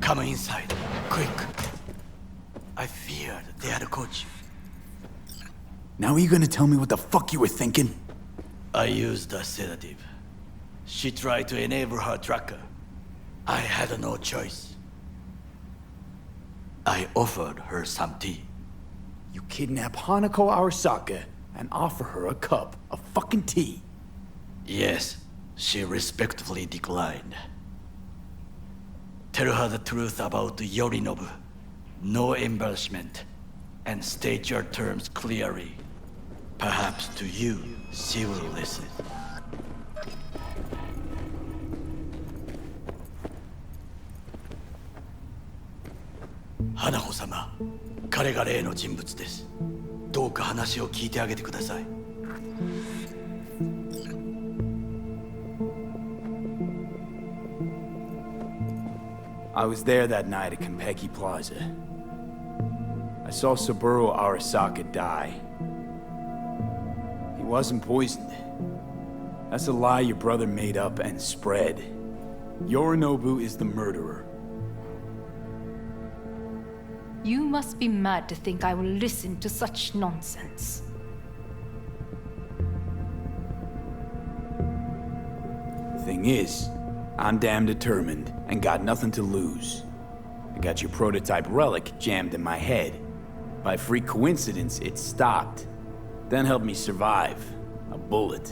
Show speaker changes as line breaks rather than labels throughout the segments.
Come inside, quick. I feared they had caught you.
Now are you gonna tell me what the fuck you were thinking?
I used a sedative. She tried to enable her tracker. I had no choice. I offered her some tea.
You kidnap Hanako Arasaka and offer her a cup of fucking tea.
Yes, she respectfully declined. Tell her the truth about Yorinobu. No embellishment. And state your terms clearly. Perhaps to you, she will listen. Hanako様、彼が例の人物です。どうか話を聞いてあげてください。
I was there that night at Cageccc Plaza. I saw Saburo Arasaka die. He wasn't poisoned. That's a lie your brother made up and spread. Yorinobu is the murderer.
You must be mad to think I will listen to such nonsense.
Thing is, I'm damn determined and got nothing to lose. I got your prototype relic jammed in my head. By freak coincidence, it stopped. Then helped me survive. A bullet.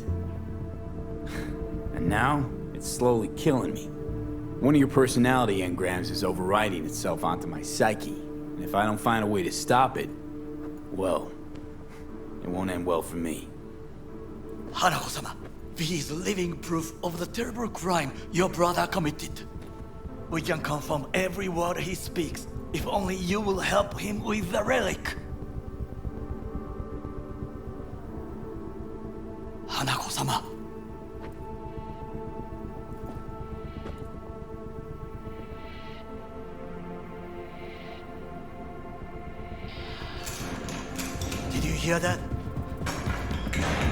And now, it's slowly killing me. One of your personality engrams is overriding itself onto my psyche. And if I don't find a way to stop it, well, it won't end well for me.
Hanako-sama, he is living proof of the terrible crime your brother committed. We can confirm every word he speaks, if only you will help him with the relic. Hanako-sama. Did you hear that?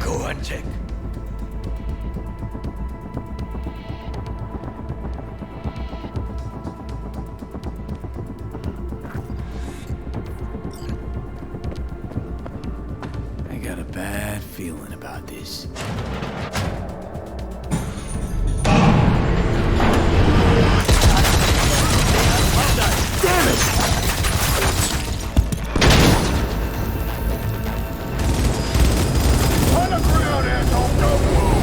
Go and check.
I got a bad feeling about this. Damn it!
On the ground, asshole! Don't move!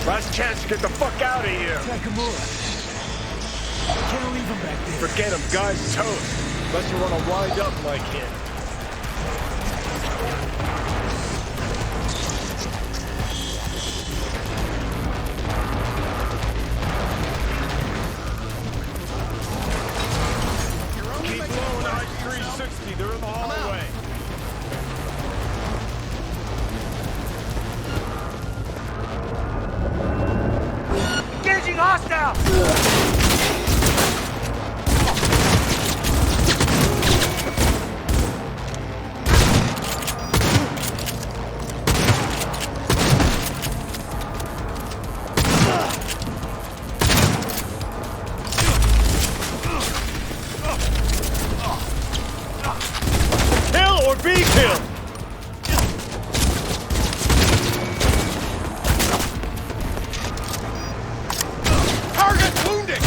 Last chance to get the fuck out of here!
Nakamura. Can't leave him back there.
Forget him, guy's toast. Unless you want to wind up like him. Keep blowing I-360, they're in the hallway.
Engaging hostile!
Kill or be killed! Target wounded!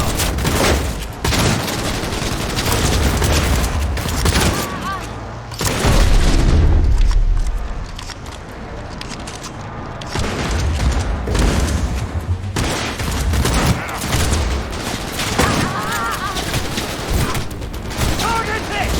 Target hit!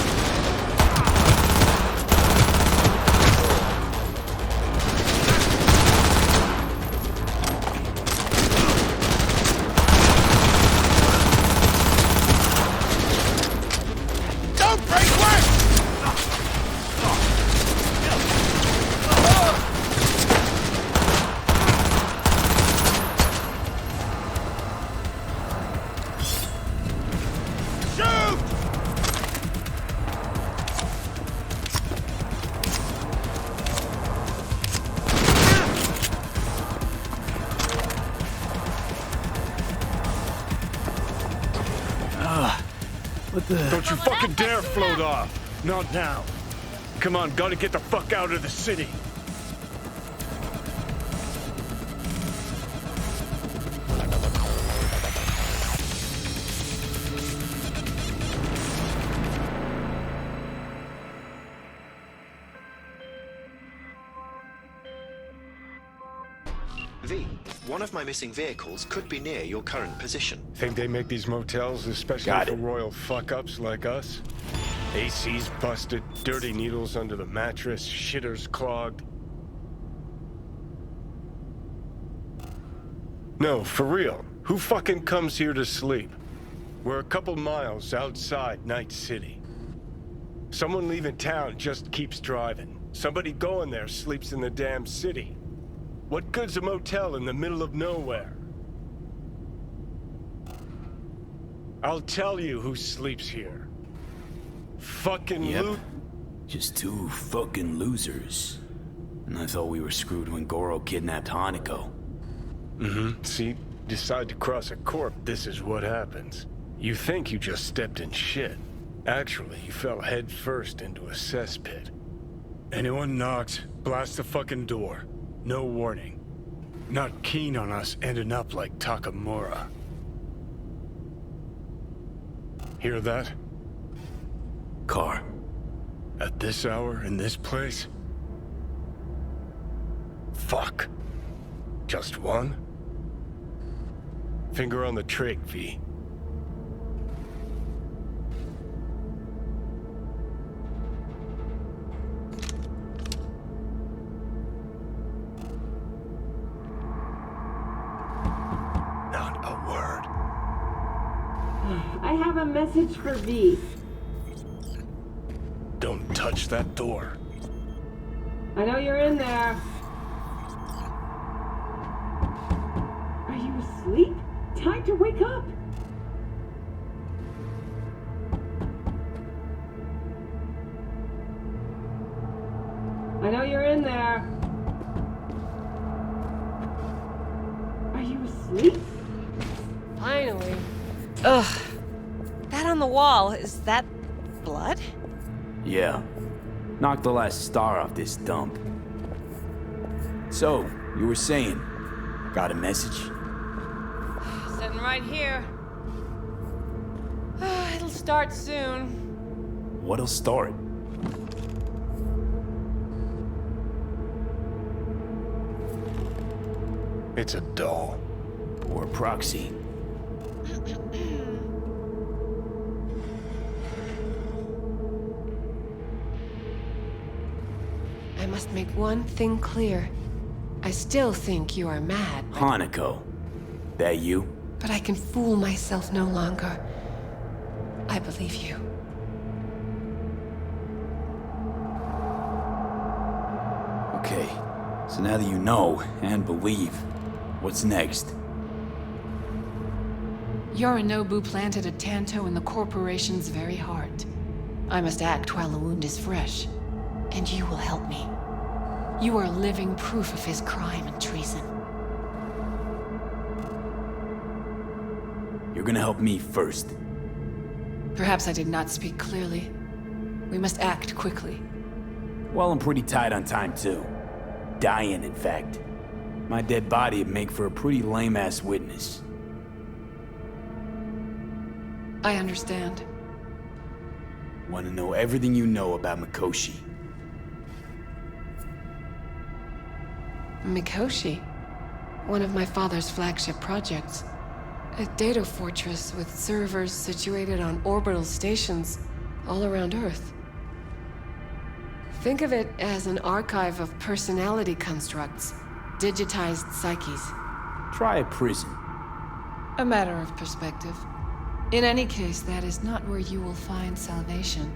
What the?
Don't you fucking dare float off. Not now. Come on, gotta get the fuck out of the city.
V, one of my missing vehicles could be near your current position.
Think they make these motels especially
Got
for
it.
royal fuck-ups like us? AC's busted, dirty needles under the mattress, shitters clogged. No, for real. Who fucking comes here to sleep? We're a couple miles outside Night City. Someone leaving town just keeps driving. Somebody going there sleeps in the damn city. What good's a motel in the middle of nowhere? I'll tell you who sleeps here. Fucking
Yep.
loot.
Just two fucking losers. And I thought we were screwed when Goro kidnapped Hanako.
See, decide to cross a corp, this is what happens. You think you just stepped in shit. Actually, you fell head first into a cesspit. Anyone knocks, blast the fucking door. No warning. Not keen on us ending up like Takamura. Hear that?
Car.
At this hour, in this place? Fuck. Just one? Finger on the trig, V. Not a word.
I have a message for V.
Don't touch that door.
I know you're in there. Are you asleep? Time to wake up. I know you're in there. Are you asleep?
Finally. Ugh. That on the wall, is that blood?
Yeah. Knocked the last star off this dump. So, you were saying, got a message?
Sitting right here. It'll start soon.
What'll start?
It's a doll.
Or a proxy?
I must make one thing clear. I still think you are mad,
Hanako. That you?
but I can fool myself no longer. I believe you.
Okay. So now that you know and believe, what's next?
Yorinobu planted a Tanto in the corporation's very heart. I must act while the wound is fresh, and you will help me. You are living proof of his crime and treason.
You're gonna help me first.
Perhaps I did not speak clearly. We must act quickly.
Well, I'm pretty tight on time, too. Dying, in fact. My dead body would make for a pretty lame-ass witness.
I understand.
Want to know everything you know about Mikoshi.
Mikoshi, one of my father's flagship projects. A data fortress with servers situated on orbital stations all around Earth. Think of it as an archive of personality constructs, digitized psyches.
Try a prison.
A matter of perspective. In any case, that is not where you will find salvation.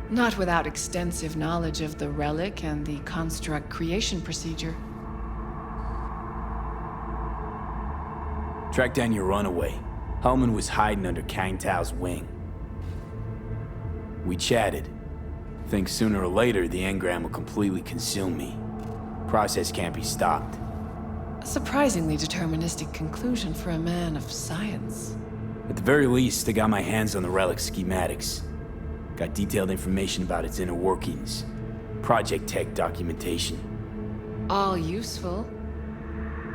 Not without extensive knowledge of the relic and the construct creation procedure.
Track down your runaway. Hellman was hiding under Kang Tao's wing. We chatted. Think sooner or later the engram will completely consume me. Process can't be stopped.
A surprisingly deterministic conclusion for a man of science.
At the very least, I got my hands on the relic schematics. Got detailed information about its inner workings. Project tech documentation.
All useful.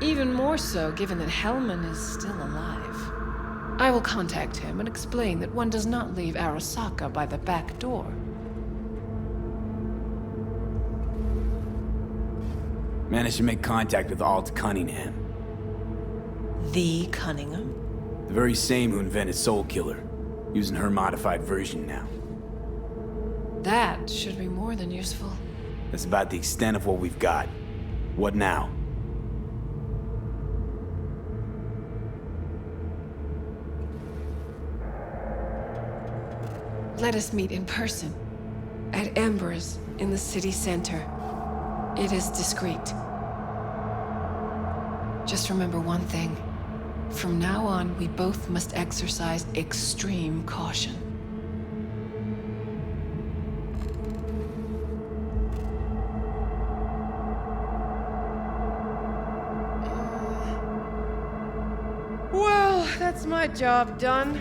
Even more so given that Hellman is still alive. I will contact him and explain that one does not leave Arasaka by the back door.
Managed to make contact with Alt Cunningham.
The Cunningham?
The very same who invented Soul Killer. Using her modified version now.
That should be more than useful.
That's about the extent of what we've got. What now?
Let us meet in person.
At Embers, in the city center. It is discreet.
Just remember one thing. From now on, we both must exercise extreme caution.
Well, that's my job done.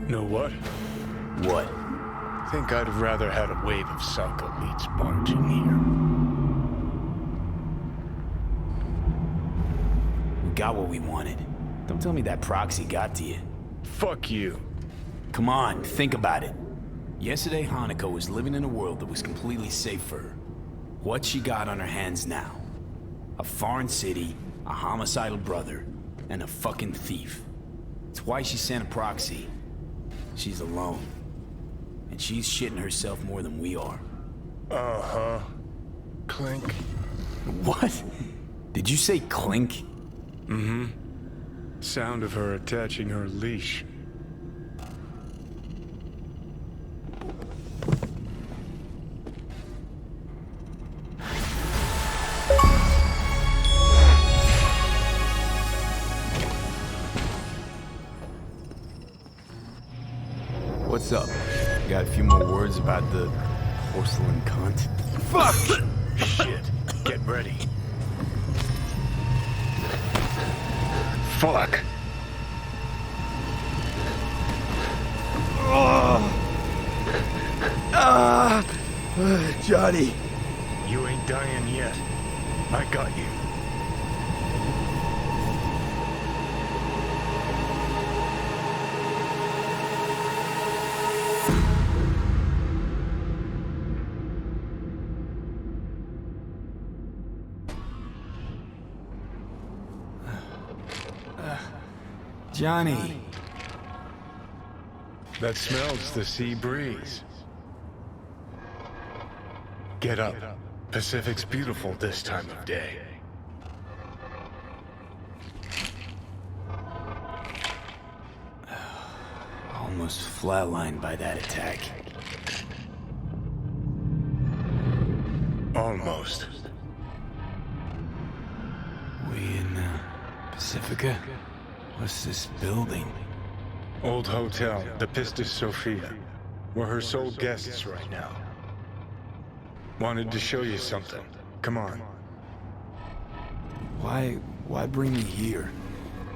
Know what?
What?
Think I'd have rather had a wave of Psycho elites barge in here.
We got what we wanted. Don't tell me that proxy got to you.
Fuck you.
Come on, think about it. Yesterday, Hanako was living in a world that was completely safe for her. What she got on her hands now? A foreign city, a homicidal brother, and a fucking thief. It's why she sent a proxy. She's alone. And she's shitting herself more than we are.
Uh-huh. Clink.
What? Did you say clink?
Mm-hmm. Sound of her attaching her leash.
What's up? Got a few more words about the porcelain cunt?
Fuck! Shit. Get ready. Fuck.
Johnny.
You ain't dying yet. I got you.
Johnny.
That smells the sea breeze. Get up. Pacific's beautiful this time of day.
Almost flatlined by that attack.
Almost.
We in Pacifica? What's this building?
Old hotel, the Pistis Sophia. We're her sole guests right now. Wanted to show you something. Come on.
Why bring me here?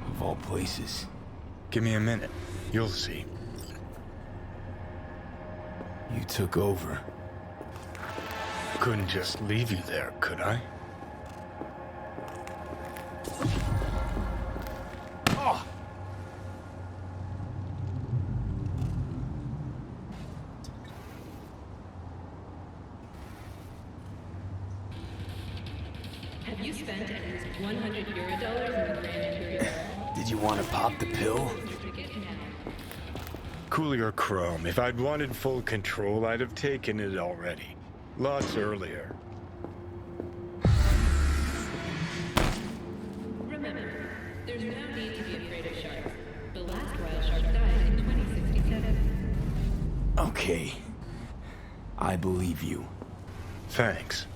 Of all places.
Give me a minute. You'll see.
You took over.
Couldn't just leave you there, could I?
Have you spent at least 100 Eurodollars in the Grand Imperial?
Did you want to pop the pill?
Coolier Chrome. If I'd wanted full control, I'd have taken it already. Lots earlier.
Remember, there's no need to be afraid of sharks. The last royal shark died in 2067.
Okay. I believe you.
Thanks.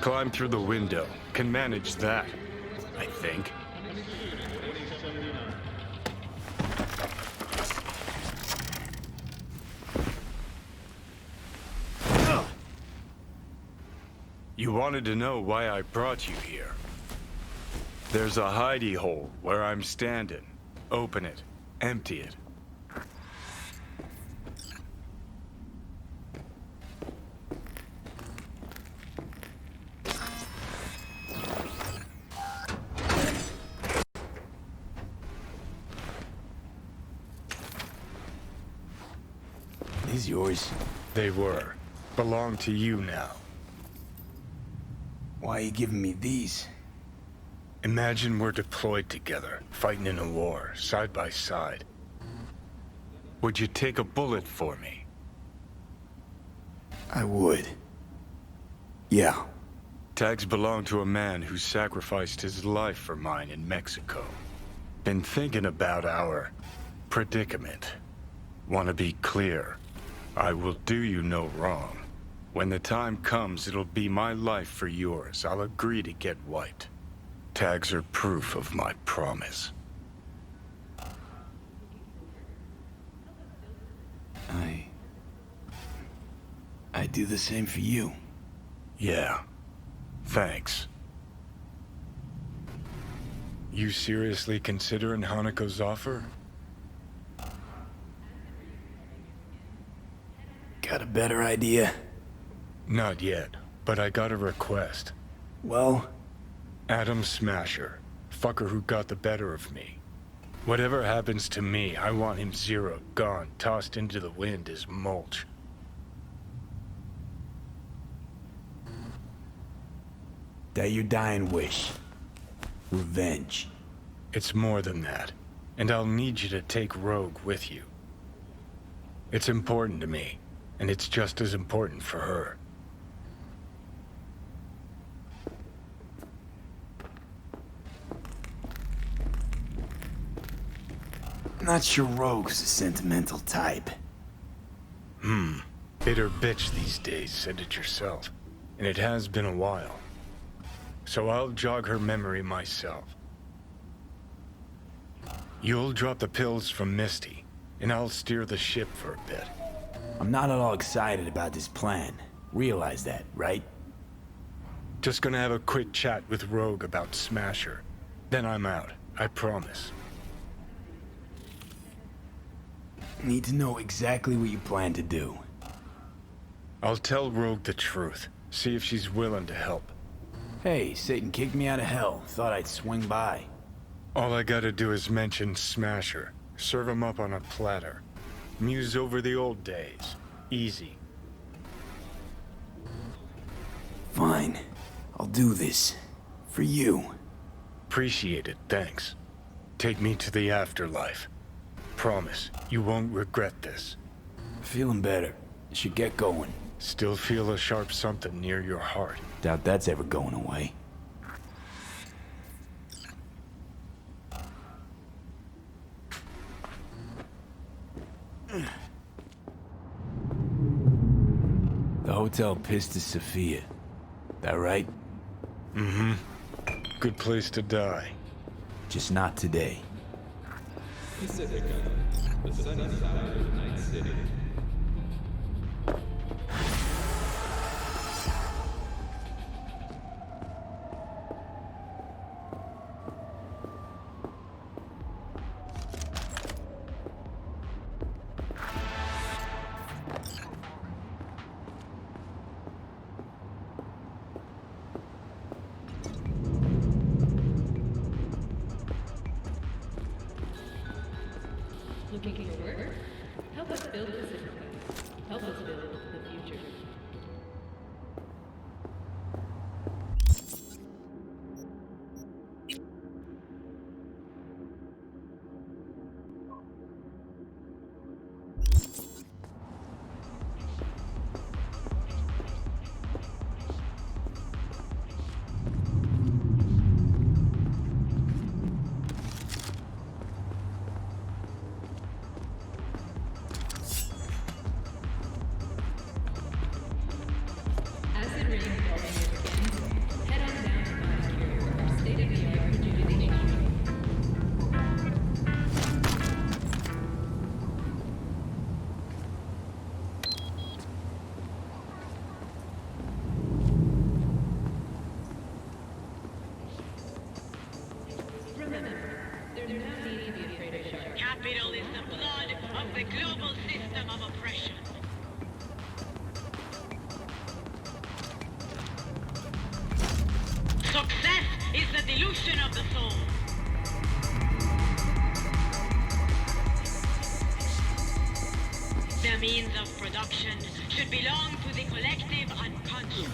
Climb through the window. Can manage that, I think. You wanted to know why I brought you here. There's a hidey hole where I'm standing. Open it. Empty it.
These yours?
They were. Belong to you now.
Why are you giving me these?
Imagine we're deployed together, fighting in a war, side by side. Would you take a bullet for me?
I would. Yeah.
Tags belong to a man who sacrificed his life for mine in Mexico. Been thinking about our predicament. Want to be clear. I will do you no wrong. When the time comes, it'll be my life for yours. I'll agree to get wiped. Tags are proof of my promise.
I do the same for you.
Yeah. Thanks. You seriously considering Hanako's offer?
Got a better idea?
Not yet, but I got a request.
Well?
Adam Smasher. Fucker who got the better of me. Whatever happens to me, I want him zero, gone, tossed into the wind as mulch.
That your dying wish. Revenge.
It's more than that. And I'll need you to take Rogue with you. It's important to me, and it's just as important for her.
Not sure Rogue's a sentimental type.
Bitter bitch these days, said it yourself. And it has been a while. So I'll jog her memory myself. You'll drop the pills from Misty, and I'll steer the ship for a bit.
I'm not at all excited about this plan. Realize that, right?
Just gonna have a quick chat with Rogue about Smasher. Then I'm out, I promise.
Need to know exactly what you plan to do.
I'll tell Rogue the truth. See if she's willing to help.
Hey, Satan kicked me out of hell. Thought I'd swing by.
All I gotta do is mention Smasher. Serve him up on a platter. Muse over the old days. Easy.
Fine. I'll do this. For you.
Appreciate it, thanks. Take me to the afterlife. Promise, you won't regret this.
Feeling better. Should get going.
Still feel a sharp something near your heart.
Doubt that's ever going away. The hotel Pistis Sophia. That right?
Mm-hmm. Good place to die.
Just not today.
Pacifica, the sunny side of Night City.
Looking for work? Help us build Pacifica. Help us build the future.
hospital is the blood of the global system of oppression. Success is the delusion of the soul. The means of production should belong to the collective unconscious.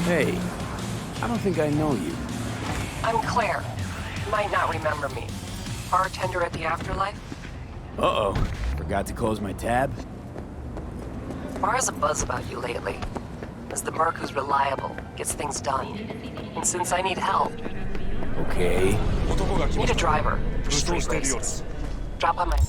Hey, I don't think I know you.
I'm Claire. You might not remember me. Bartender at the Afterlife?
Uh-oh. Forgot to close my tab?
Bar has a buzz about you lately. As the merc who's reliable, gets things done. And since I need help...
Okay.
Need a driver for street races. Drop on my...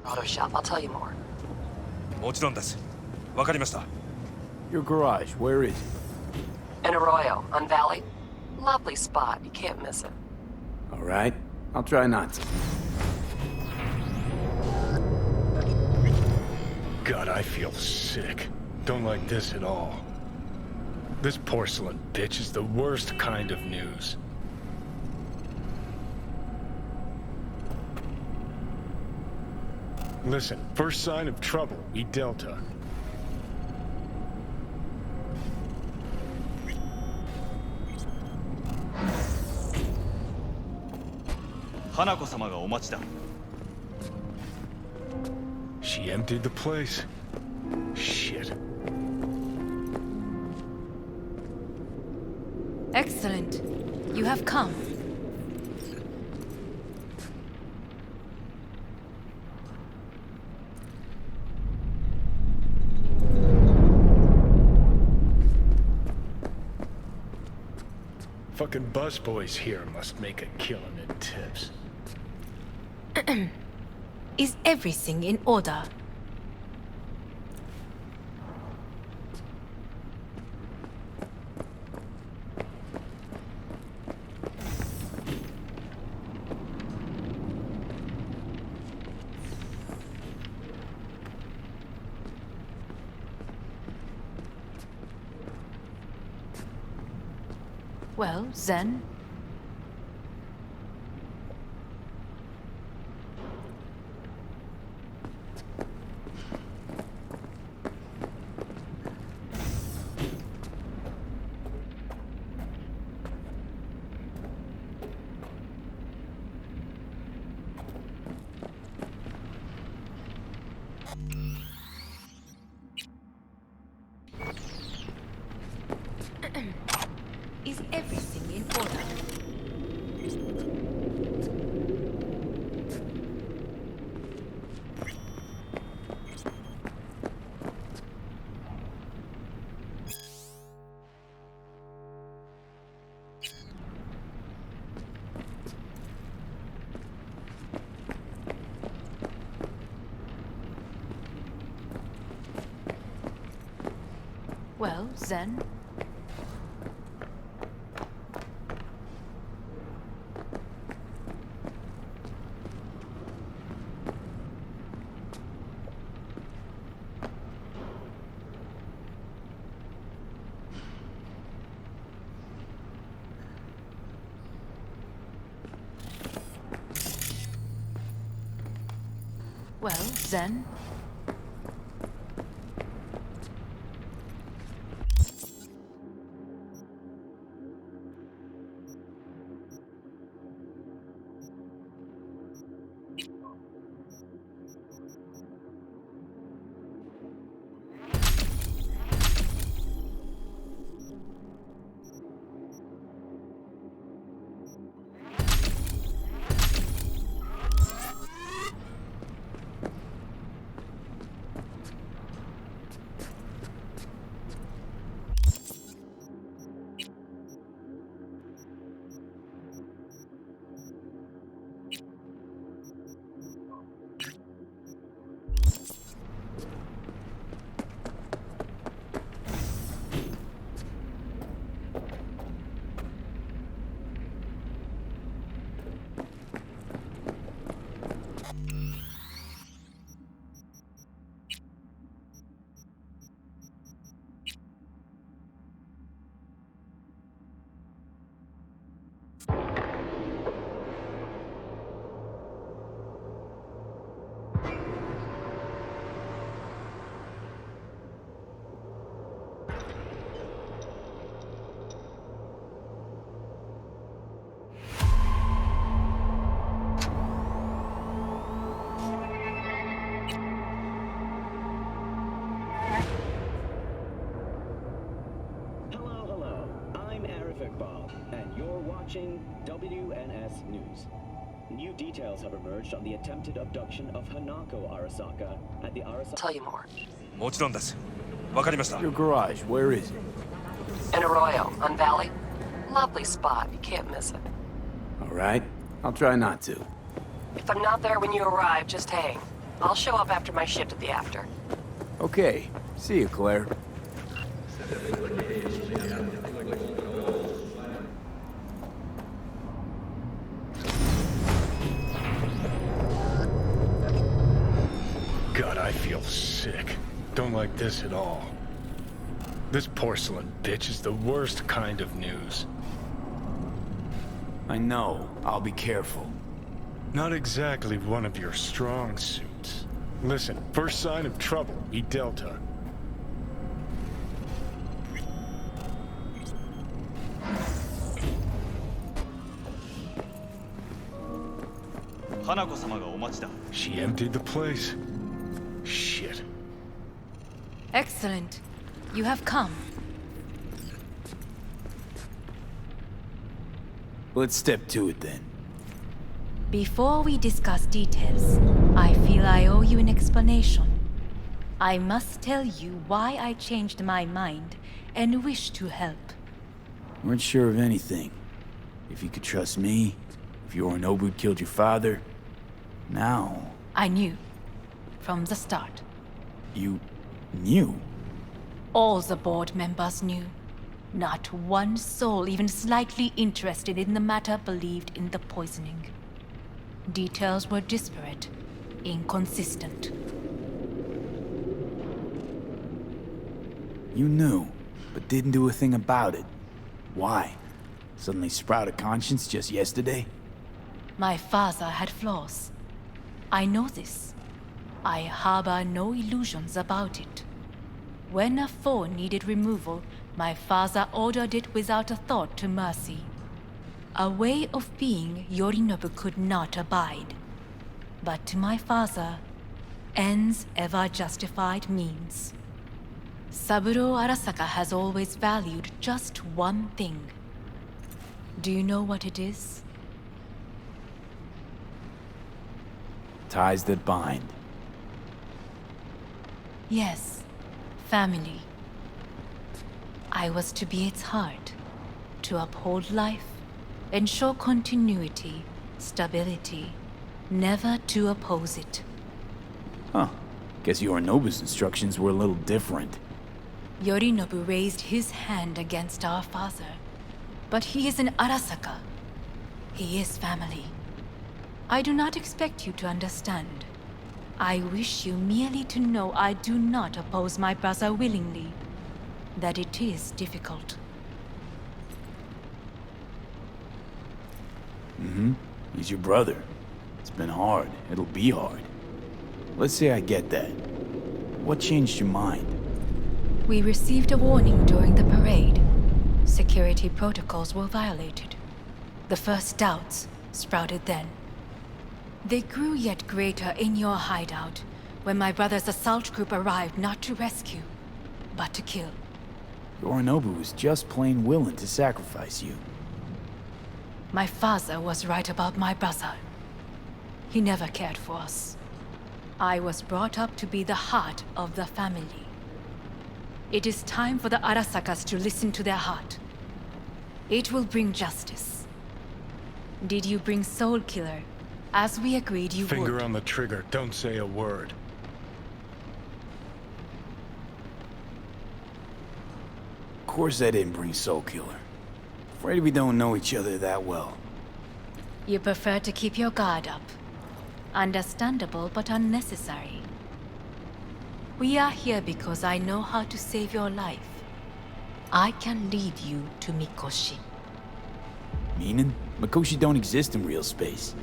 Auto shop, I'll tell you more.
もちろんです。わかりました。
Your garage, where is it?
In Arroyo, on Valley. Lovely spot, you can't miss it.
All right, I'll try not to.
God, I feel sick. Don't like this at all. This porcelain bitch is the worst kind of news. Listen, first sign of trouble, we Delta.
Hanako-sama ga omachi da.
She emptied the place. Shit.
Excellent. You have come.
Fucking busboys here must make a killing in tips.
Is everything in order? Well, then... Is everything in order? Well, then... Well, then...
WNS News. New details have emerged on the attempted abduction of Hanako Arasaka at the Arasaka...
Tell you more.
もちろんです。わかりました。
Your garage, where is it?
In Arroyo, on Valley. Lovely spot, you can't miss it.
Alright, I'll try not to.
If I'm not there when you arrive, just hang. I'll show up after my shift at the after.
Okay, see you, Claire.
God, I feel sick. Don't like this at all. This porcelain bitch is the worst kind of news.
I know. I'll be careful.
Not exactly one of your strong suits. Listen, first sign of trouble, we Delta. She emptied the place. Shit.
Excellent. You have come.
Let's step to it then.
Before we discuss details, I feel I owe you an explanation. I must tell you why I changed my mind and wish to help.
Weren't sure of anything. If you could trust me, if Yorinobu killed your father. Now...
I knew. From the start.
You... knew?
All the board members knew. Not one soul even slightly interested in the matter believed in the poisoning. Details were disparate, inconsistent.
You knew, but didn't do a thing about it. Why? Suddenly sprout a conscience just yesterday?
My father had flaws. I know this. I harbor no illusions about it. When a foe needed removal, my father ordered it without a thought to mercy. A way of being Yorinobu could not abide. But to my father, ends ever justified means. Saburo Arasaka has always valued just one thing. Do you know what it is?
Ties that bind.
Yes, family. I was to be its heart, to uphold life, ensure continuity, stability, never to oppose it.
Huh. Guess Yorinobu's instructions were a little different.
Yorinobu raised his hand against our father, but he is an Arasaka. He is family. I do not expect you to understand. I wish you merely to know I do not oppose my brother willingly, that it is difficult.
He's your brother. It's been hard. It'll be hard. Let's say I get that. What changed your mind?
We received a warning during the parade. Security protocols were violated. The first doubts sprouted then. They grew yet greater in your hideout, when my brother's assault group arrived not to rescue, but to kill.
Yorinobu was just plain willing to sacrifice you.
My father was right about my brother. He never cared for us. I was brought up to be the heart of the family. It is time for the Arasakas to listen to their heart. It will bring justice. Did you bring Soul Killer, as we agreed you would?
Finger on the trigger, don't say a word.
Of course I didn't bring Soul Killer. Afraid we don't know each other that well.
You prefer to keep your guard up. Understandable, but unnecessary. We are here because I know how to save your life. I can lead you to Mikoshi.
Meaning? Mikoshi don't exist in real space.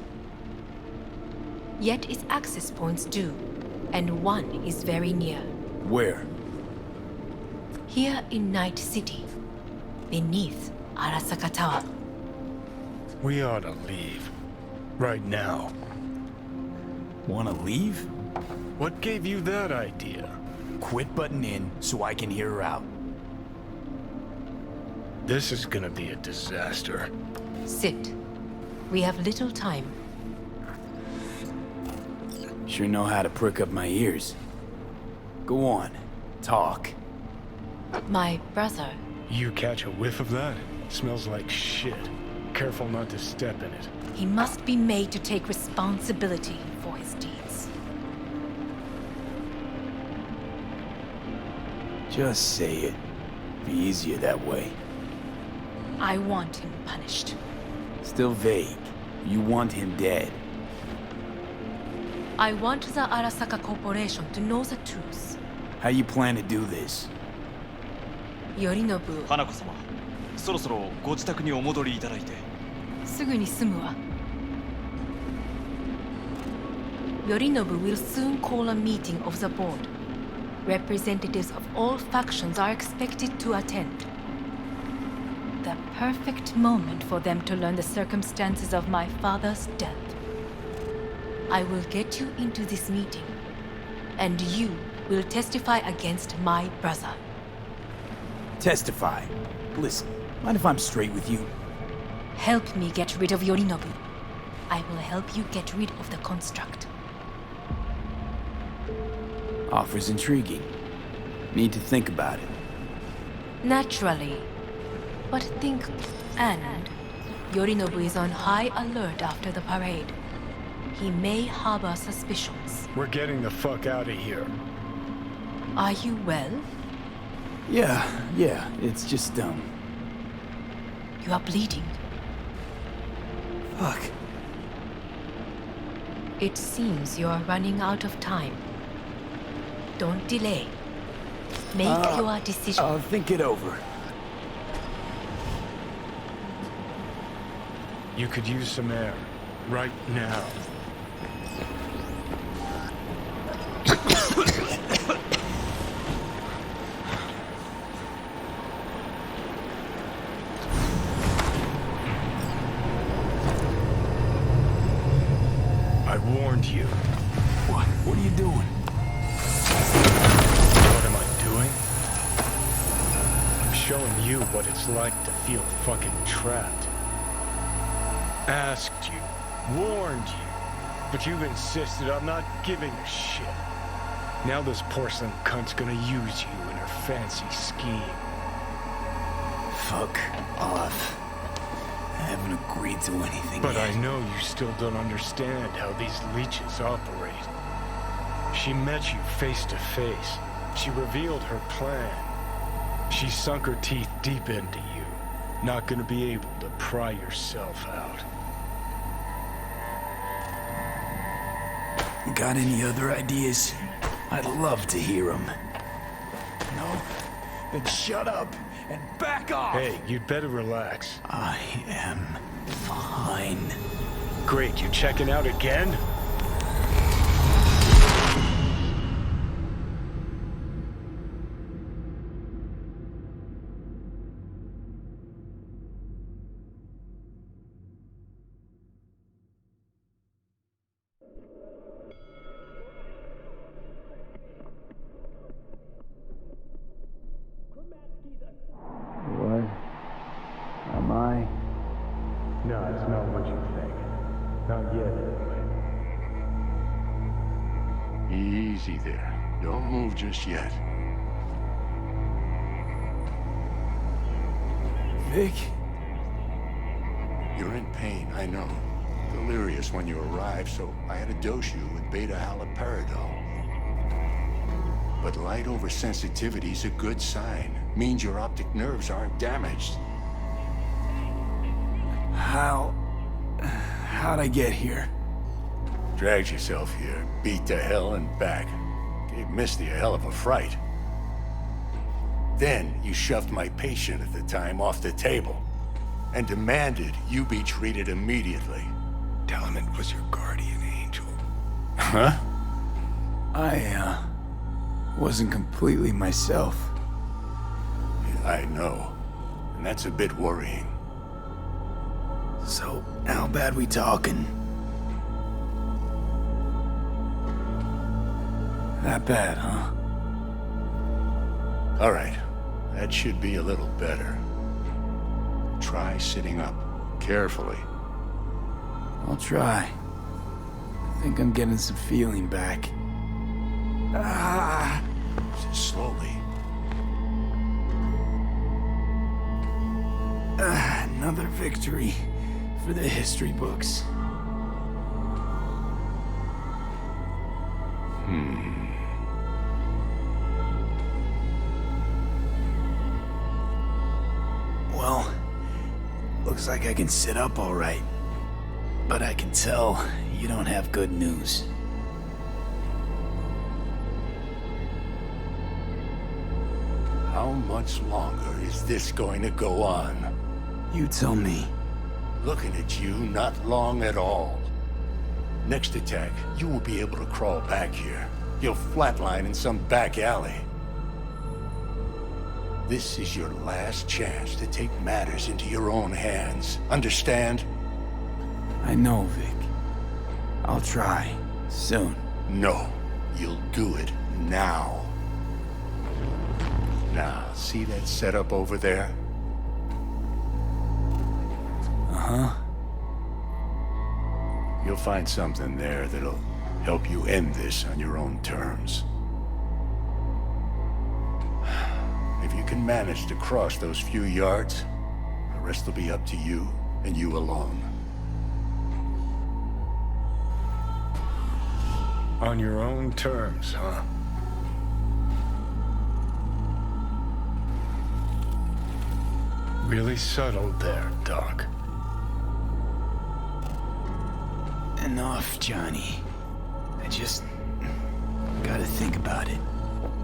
Yet its access points do, and one is very near.
Where?
Here in Night City, beneath Arasaka Tower.
We ought to leave. Right now.
Wanna leave?
What gave you that idea?
Quit butting in so I can hear her out.
This is gonna be a disaster.
Sit. We have little time.
Sure know how to prick up my ears. Go on. Talk.
My brother.
You catch a whiff of that? Smells like shit. Careful not to step in it.
He must be made to take responsibility for his deeds.
Just say it. Be easier that way.
I want him punished.
Still vague. You want him dead.
I want the Arasaka Corporation to know the truth.
How you plan to do this?
頼信、
花子様、そろそろご自宅にお戻りいただいて。
すぐに済むわ。頼信 will soon call a meeting of the board. Representatives of all factions are expected to attend. The perfect moment for them to learn the circumstances of my father's death. I will get you into this meeting, and you will testify against my brother.
Testify? Listen, mind if I'm straight with you?
Help me get rid of Yorinobu. I will help you get rid of the construct.
Offer's intriguing. Need to think about it.
Naturally. But think, and Yorinobu is on high alert after the parade. He may harbor suspicions.
We're getting the fuck out of here.
Are you well?
Yeah, it's just,
You are bleeding.
Fuck.
It seems you are running out of time. Don't delay. Make your decision.
I'll think it over.
You could use some air. Right now. I warned you.
What? What are you doing?
What am I doing? I'm showing you what it's like to feel fucking trapped. Asked you, warned you, but you've insisted on not giving a shit. Now this porcelain cunt's gonna use you in her fancy scheme.
Fuck off. I haven't agreed to anything
But
yet.
I know you still don't understand how these leeches operate. She met you face to face. She revealed her plan. She sunk her teeth deep into you. Not gonna be able to pry yourself out.
Got any other ideas? I'd love to hear them. No? Then shut up and back off!
Hey, you'd better relax.
I am fine.
Great, you checking out again?
What am I?
No, it's not what you think. Not yet, anyway.
Easy there. Don't move just yet.
Vic?
You're in pain, I know. Delirious when you arrived, so I had to dose you with beta-haloperidol. But light oversensitivity's a good sign. Means your optic nerves aren't damaged.
How'd I get here?
Dragged yourself here, beat to hell and back. Gave Misty a hell of a fright. Then you shoved my patient at the time off the table and demanded you be treated immediately.
Tell him it was your guardian angel.
Huh?
I wasn't completely myself.
I know. And that's a bit worrying.
So, how bad we talking? That bad, huh?
All right. That should be a little better. Try sitting up. Carefully.
I'll try. I think I'm getting some feeling back.
Slowly.
Another victory for the history books. Well, looks like I can sit up all right. But I can tell you don't have good news.
How much longer is this going to go on?
You tell me.
Looking at you, not long at all. Next attack, you won't be able to crawl back here. You'll flatline in some back alley. This is your last chance to take matters into your own hands. Understand?
I know, Vic. I'll try. Soon.
No. You'll do it now. Now, see that setup over there?
Uh-huh.
You'll find something there that'll help you end this on your own terms. If you can manage to cross those few yards, the rest will be up to you, and you alone.
On your own terms, huh? Really subtle there, Doc.
Enough, Johnny. I just gotta think about it.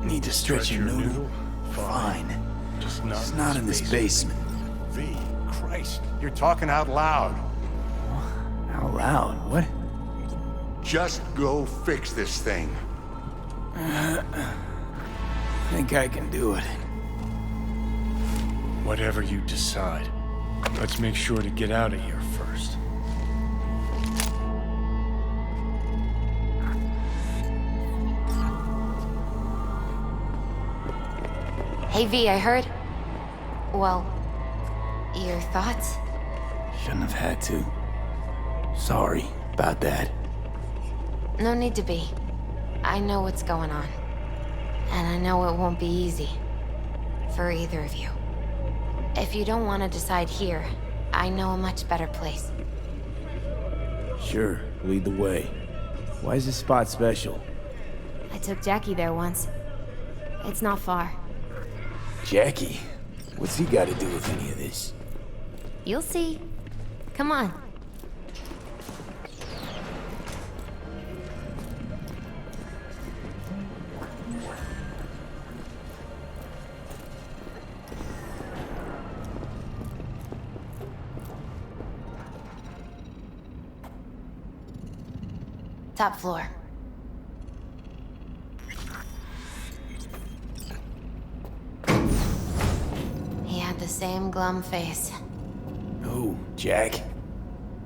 Need to stretch your noodle? Fine.
Just
not in this basement.
V, Christ, you're talking out loud.
Out loud? What?
Just go fix this thing.
Think I can do it.
Whatever you decide. Let's make sure to get out of here first.
Hey V, I heard... Well, your thoughts?
Shouldn't have had to. Sorry about that.
No need to be. I know what's going on. And I know it won't be easy. For either of you. If you don't want to decide here, I know a much better place.
Sure, lead the way. Why is this spot special?
I took Jackie there once. It's not far.
Jackie? What's he got to do with any of this?
You'll see. Come on. Top floor. He had the same glum face.
Oh, Jack?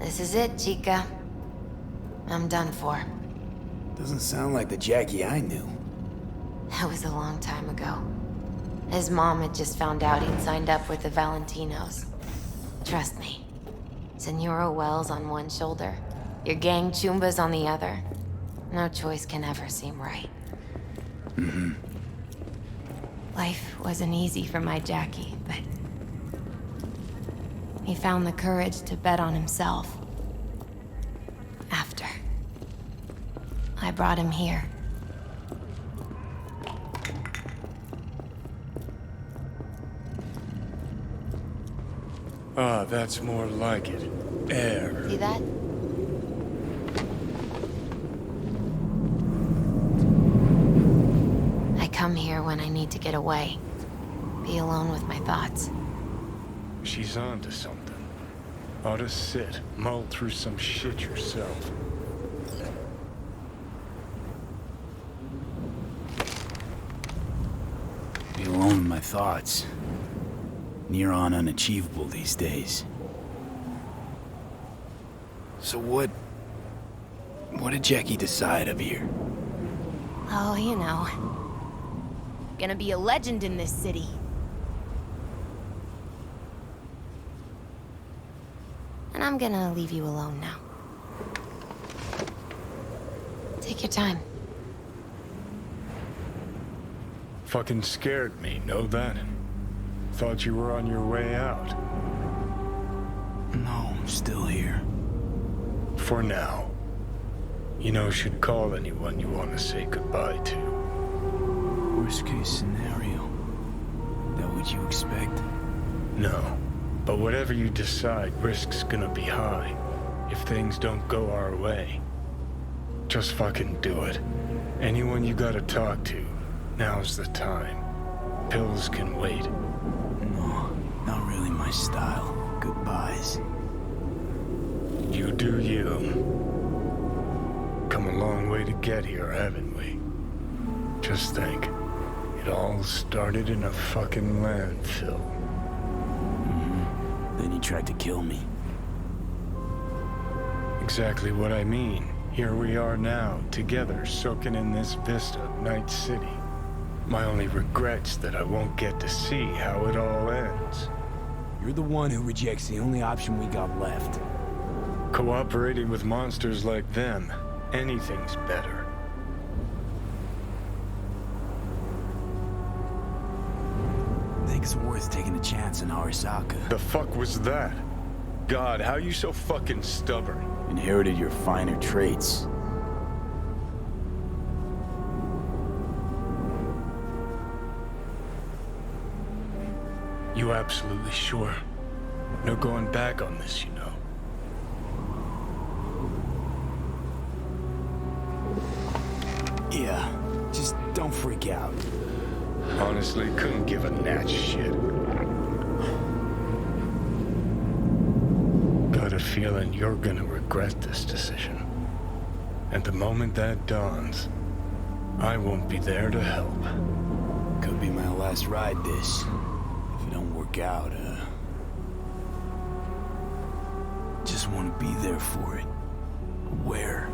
This is it, Chica. I'm done for.
Doesn't sound like the Jackie I knew.
That was a long time ago. His mom had just found out he'd signed up with the Valentinos. Trust me. Senora Wells on one shoulder, your gang Chumbas on the other. No choice can ever seem right.
Mm-hmm.
Life wasn't easy for my Jackie, but... he found the courage to bet on himself. After. I brought him here.
Ah, that's more like it. Air.
See that? I come here when I need to get away. Be alone with my thoughts.
She's onto something. Ought to sit, mull through some shit yourself.
Be alone with my thoughts. Near on unachievable these days. So what did Jackie decide up here?
Oh, you know. Gonna be a legend in this city. And I'm gonna leave you alone now. Take your time.
Fucking scared me, know that? Thought you were on your way out.
No, I'm still here.
For now. You know, should call anyone you want to say goodbye to.
Worst case scenario. That what you expect?
No. But whatever you decide, risk's gonna be high. If things don't go our way. Just fucking do it. Anyone you gotta talk to, now's the time. pills can wait.
No, not really my style. Goodbyes.
You do you. Come a long way to get here, haven't we? Just think. It all started in a fucking landfill.
Then he tried to kill me.
Exactly what I mean. Here we are now, together, soaking in this vista of Night City. My only regret's that I won't get to see how it all ends.
You're the one who rejects the only option we got left.
Cooperating with monsters like them, anything's better.
Think it's worth taking a chance in Arasaka.
The fuck was that? God, how you so fucking stubborn?
Inherited your finer traits.
You absolutely sure? No going back on this, you know.
Yeah, just don't freak out.
Honestly, couldn't give a gnat's shit. Got a feeling you're gonna regret this decision. And the moment that dawns, I won't be there to help.
Could be my last ride this. If it don't work out, just want to be there for it. Where?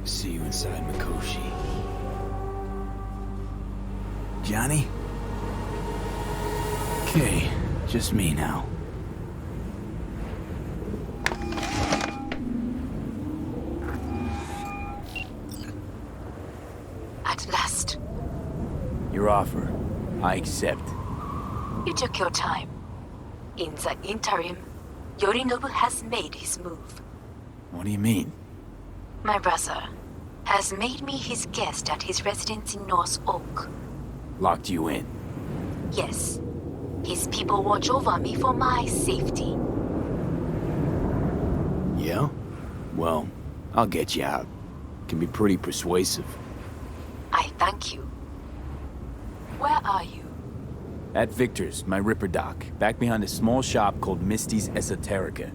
See you inside Mikoshi. Johnny? Okay, just me now.
At last.
Your offer. I accept.
You took your time. In the interim, Yorinobu has made his move.
What do you mean?
My brother has made me his guest at his residence in North Oak.
Locked you in?
Yes. His people watch over me for my safety.
Yeah? Well, I'll get you out. Can be pretty persuasive.
I thank you. Where are you?
At Victor's, my Ripper dock, back behind a small shop called Misty's Esoterica.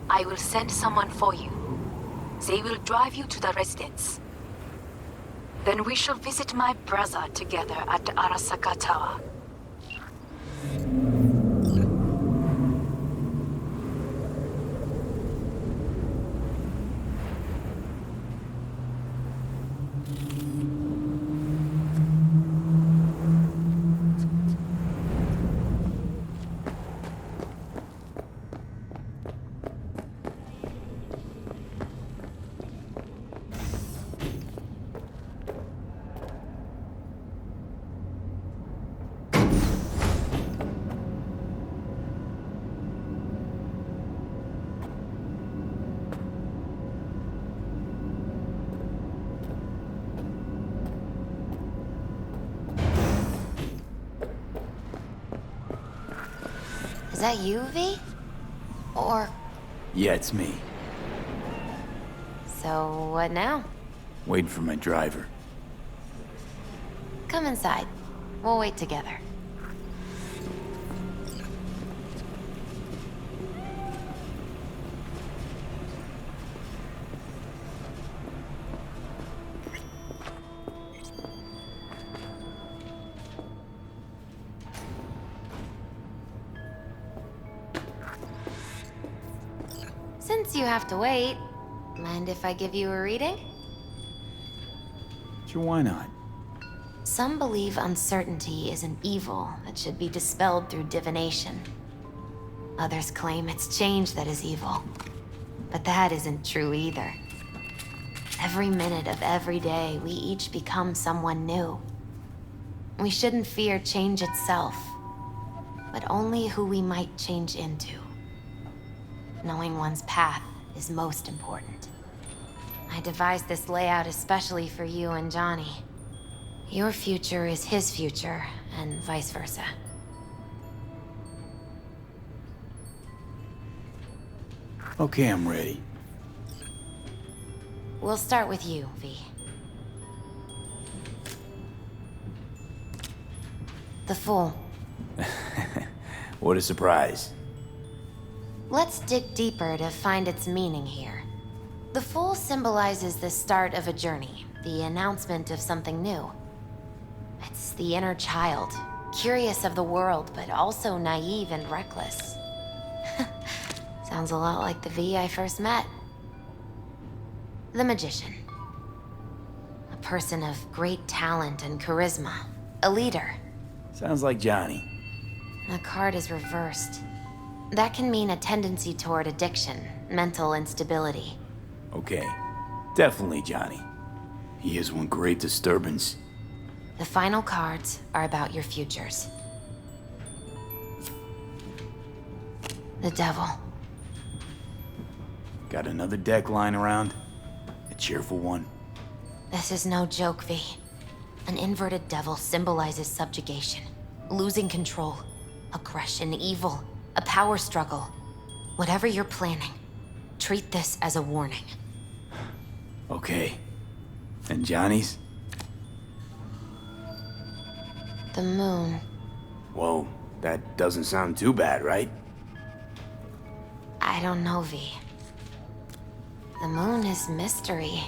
I will send someone for you. They will drive you to the residence. Then we shall visit my brother together at the Arasaka Tower.
Is that you, V? Or...
Yeah, it's me.
So, what now?
Waiting for my driver.
Come inside. We'll wait together. Since you have to wait, mind if I give you a reading?
Sure, why not?
Some believe uncertainty is an evil that should be dispelled through divination. Others claim it's change that is evil. But that isn't true either. Every minute of every day, we each become someone new. We shouldn't fear change itself, but only who we might change into. Knowing one's path is most important. I devised this layout especially for you and Johnny. Your future is his future, and vice versa.
Okay, I'm ready.
We'll start with you, V. The Fool.
What a surprise.
Let's dig deeper to find its meaning here. The Fool symbolizes the start of a journey, the announcement of something new. It's the inner child, curious of the world, but also naive and reckless. Sounds a lot like the V I first met. The Magician. A person of great talent and charisma. A leader.
Sounds like Johnny.
The card is reversed. That can mean a tendency toward addiction, mental instability.
Okay, definitely Johnny. He is one great disturbance.
The final cards are about your futures. The Devil.
Got another deck lying around? A cheerful one?
This is no joke, V. An inverted devil symbolizes subjugation, losing control, aggression, evil, a power struggle. Whatever you're planning, treat this as a warning.
Okay. And Johnny's?
The Moon.
Whoa, that doesn't sound too bad, right?
I don't know, V. The Moon is mystery.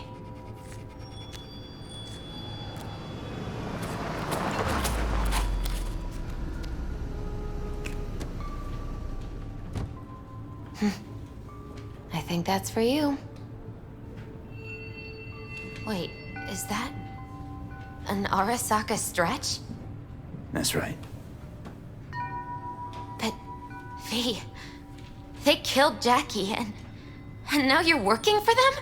I think that's for you. Wait, is that an Arasaka stretch?
That's right.
But, V, they killed Jackie and now you're working for them?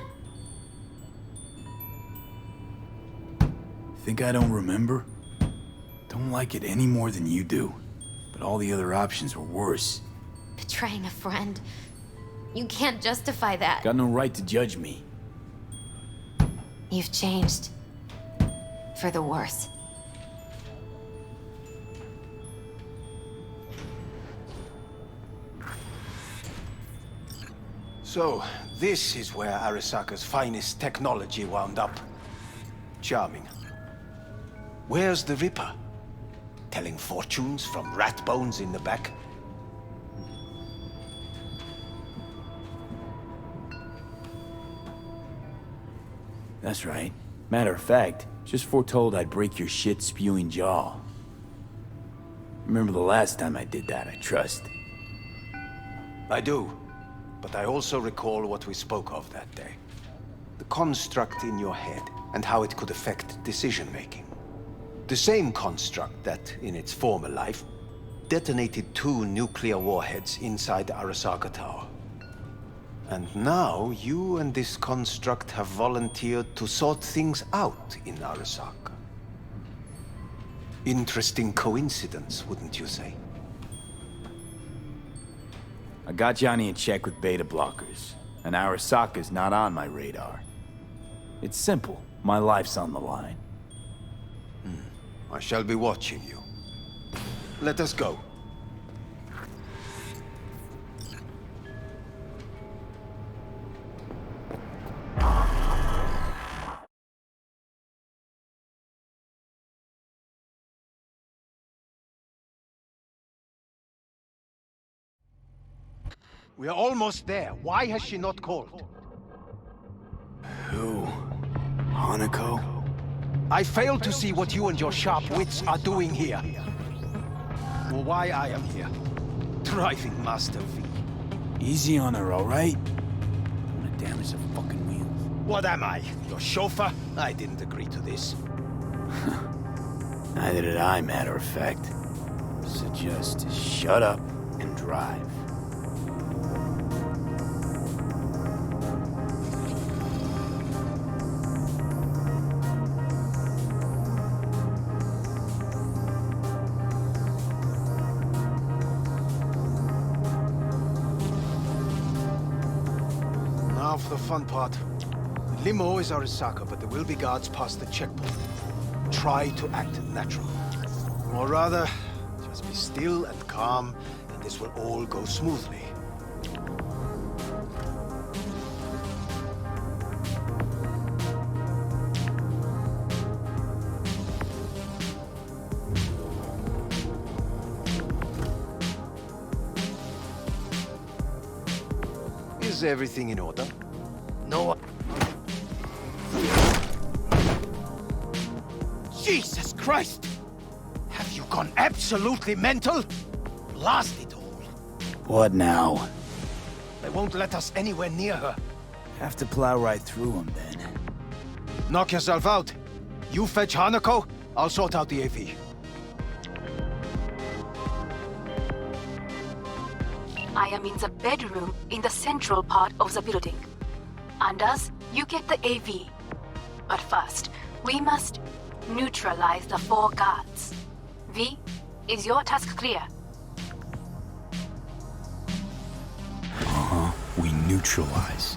Think I don't remember? Don't like it any more than you do. But all the other options were worse.
Betraying a friend. You can't justify that.
Got no right to judge me.
You've changed. For the worse.
So, this is where Arasaka's finest technology wound up. Charming. Where's the Ripper? Telling fortunes from rat bones in the back?
That's right. Matter of fact, just foretold I'd break your shit-spewing jaw. Remember the last time I did that, I trust.
I do. But I also recall what we spoke of that day. The construct in your head, and how it could affect decision-making. The same construct that, in its former life, detonated 2 nuclear warheads inside the Arasaka Tower. And now, you and this construct have volunteered to sort things out in Arasaka. Interesting coincidence, wouldn't you say?
I got Johnny in check with beta blockers, and Arasaka's not on my radar. It's simple. My life's on the line.
I shall be watching you. Let us go. We are almost there. Why has she not called?
Who? Hanako?
I fail to see what you and your sharp wits are doing here. Or why I am here. Driving Master V.
Easy on her, all right? Don't want to damage the fucking wheels.
What am I? Your chauffeur? I didn't agree to this.
Neither did I, matter of fact. So just shut up and drive.
Now for the fun part. The limo is Arasaka, but there will be guards past the checkpoint. Try to act natural. Or rather, just be still and calm, and this will all go smoothly. Is everything in order?
No. Jesus Christ! Have you gone absolutely mental? Blast it all.
What now?
They won't let us anywhere near her.
Have to plow right through them then.
Knock yourself out. You fetch Hanako, I'll sort out the AV.
I am in the bedroom in the central part of the building. Anders, you get the AV. But first, we must neutralize the 4 guards. V, is your task clear?
We neutralize.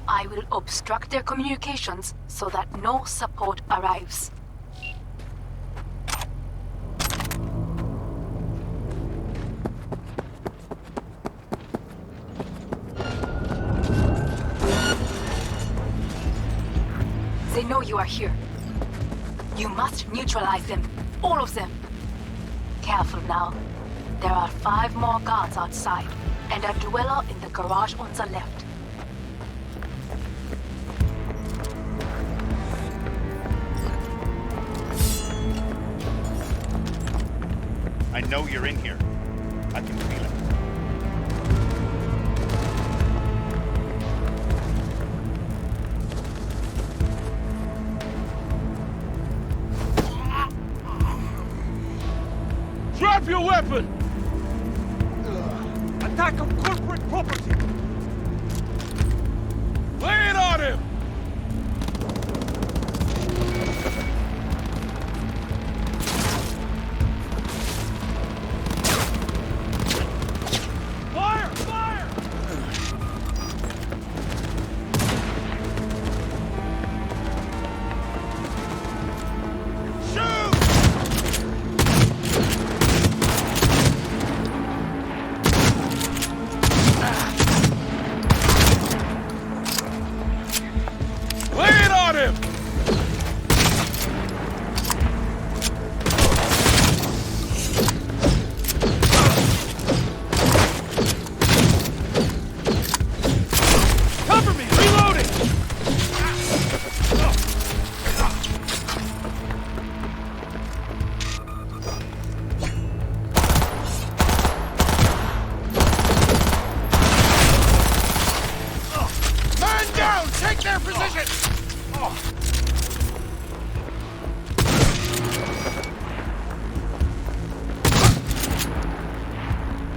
I will obstruct their communications so that no support arrives. They know you are here. You must neutralize them. All of them. Careful now. There are 5 more guards outside, and a dweller in the garage on the left.
I know you're in here. I can feel it.
Drop your weapon! Attack on corporate property! Lay it on him! Fire! Fire! Shoot! Lay it on him! Cover me! Reloading! Man down! Take their position!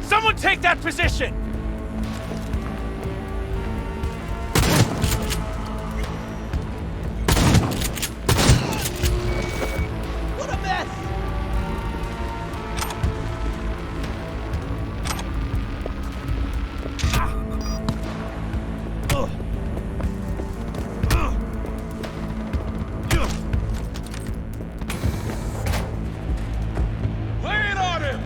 Someone take that position! What a mess! Lay it on him!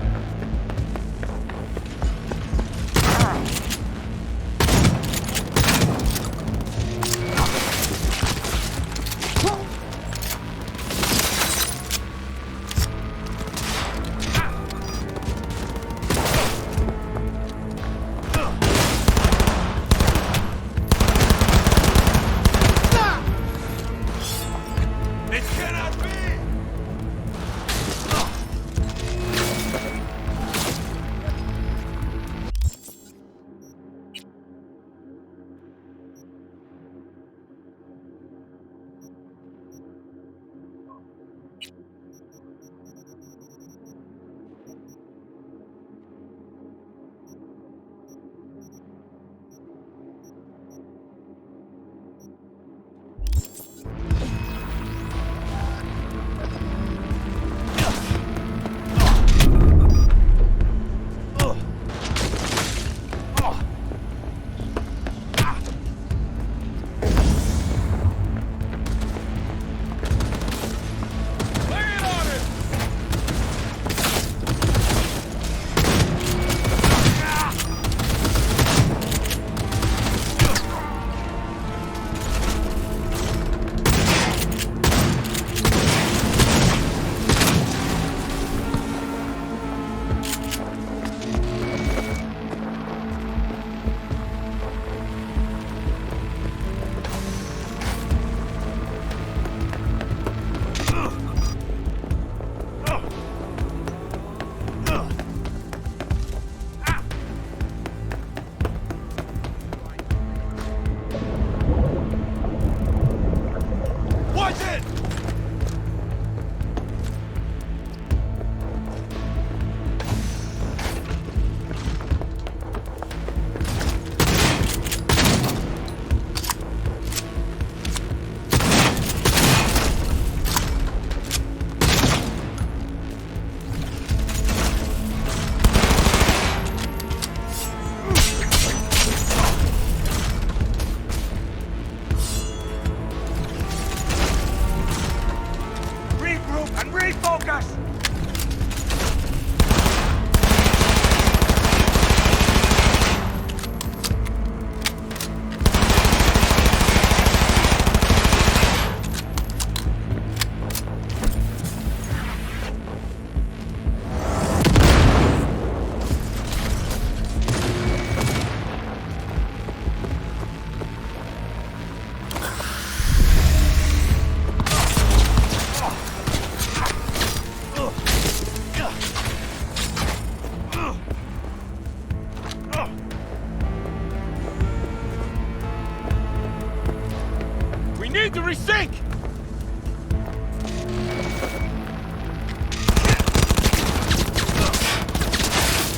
We need to resync!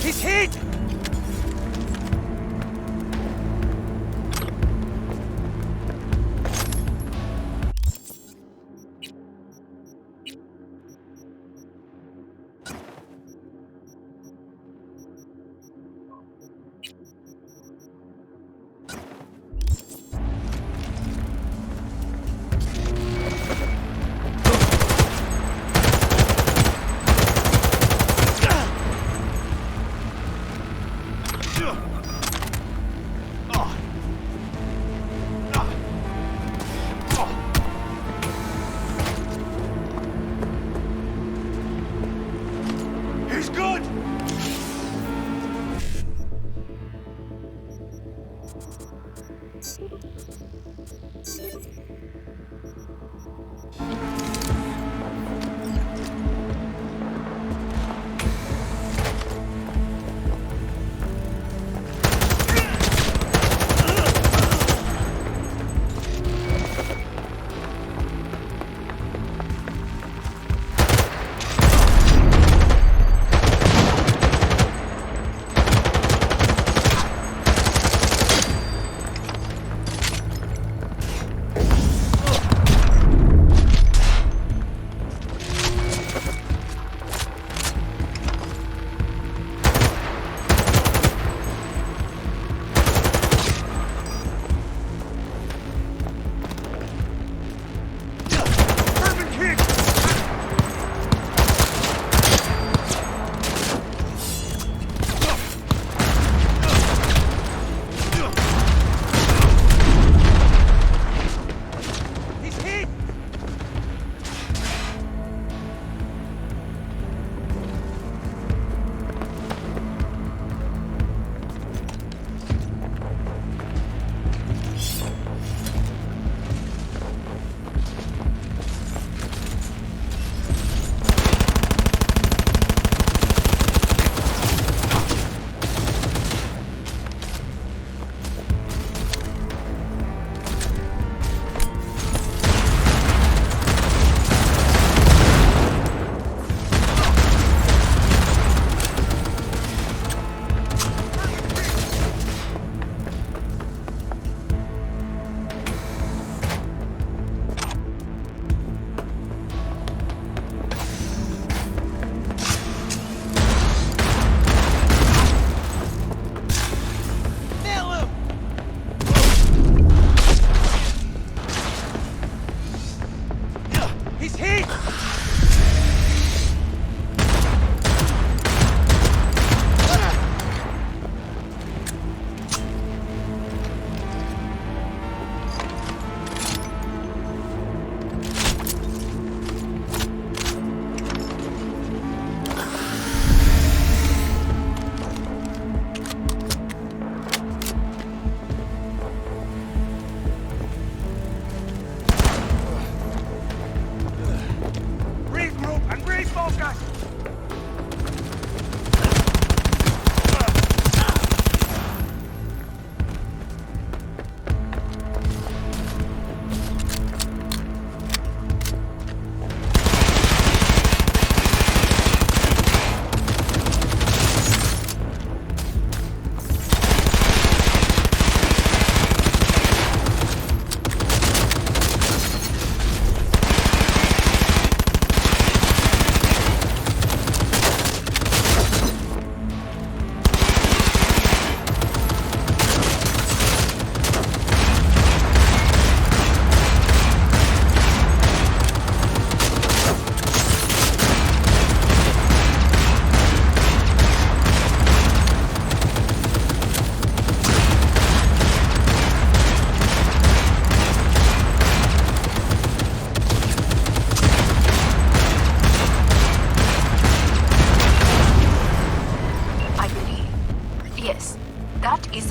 He's hit!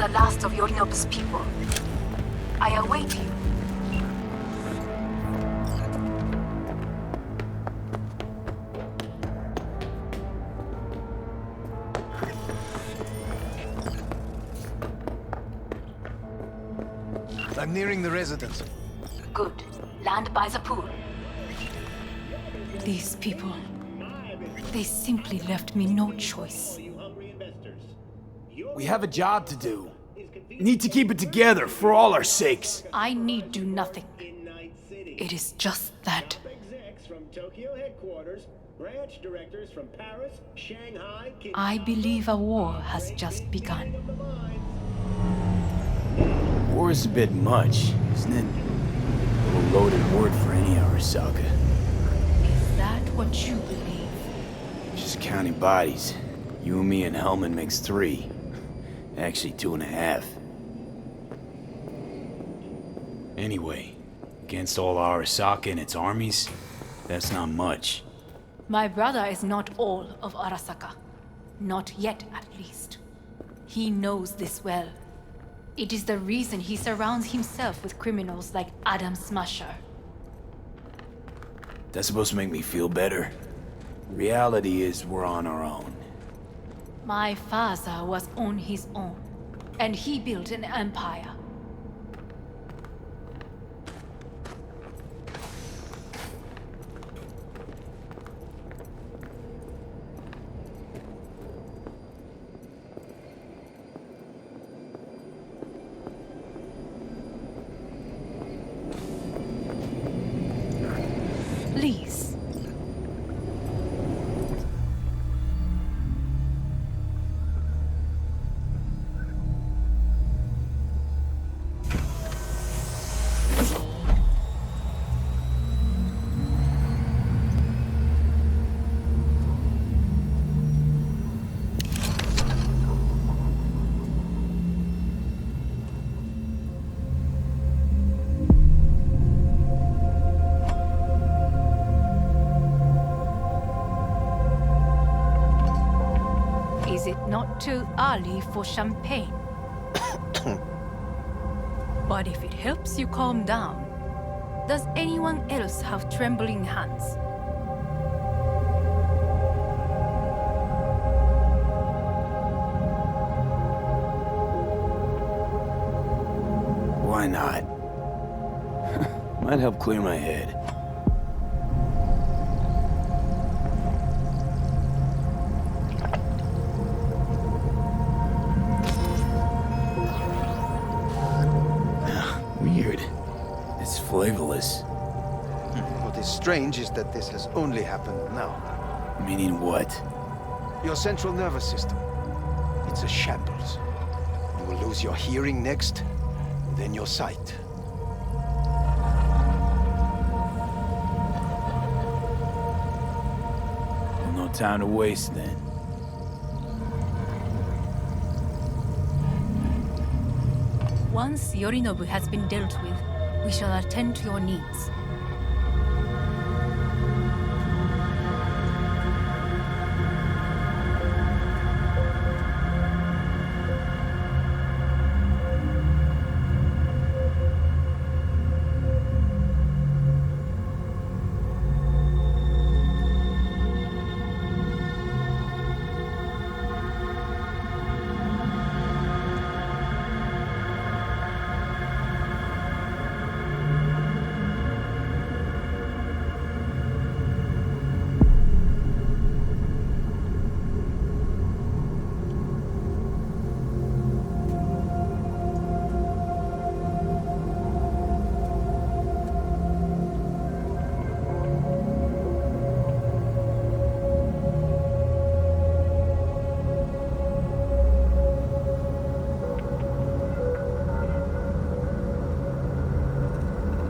the last of Yorinobu's people. I await you.
I'm nearing the residence.
Good. Land by the pool. These people... They simply left me no choice.
We have a job to do. Need to keep it together for all our sakes.
I need do nothing. It is just that.
Execs from Tokyo headquarters, branch directors from Paris, Shanghai,
I believe a war has just begun.
War is a bit much, isn't it? A little loaded word for any Arasaka.
Is that what you believe?
Just counting bodies. You and me and Hellman makes 3. Actually, 2.5. Anyway, against all Arasaka and its armies, that's not much.
My brother is not all of Arasaka. Not yet, at least. He knows this well. It is the reason he surrounds himself with criminals like Adam Smasher.
That's supposed to make me feel better. Reality is we're on our own.
My father was on his own, and he built an empire. Please. Is it not too early for champagne? But if it helps you calm down, does anyone else have trembling hands?
Why not? Might help clear my head. Weird. It's flavorless.
What is strange is that this has only happened now.
Meaning what?
Your central nervous system. It's a shambles. You will lose your hearing next, then your sight.
Well, no time to waste then.
Once Yorinobu has been dealt with, we shall attend to your needs.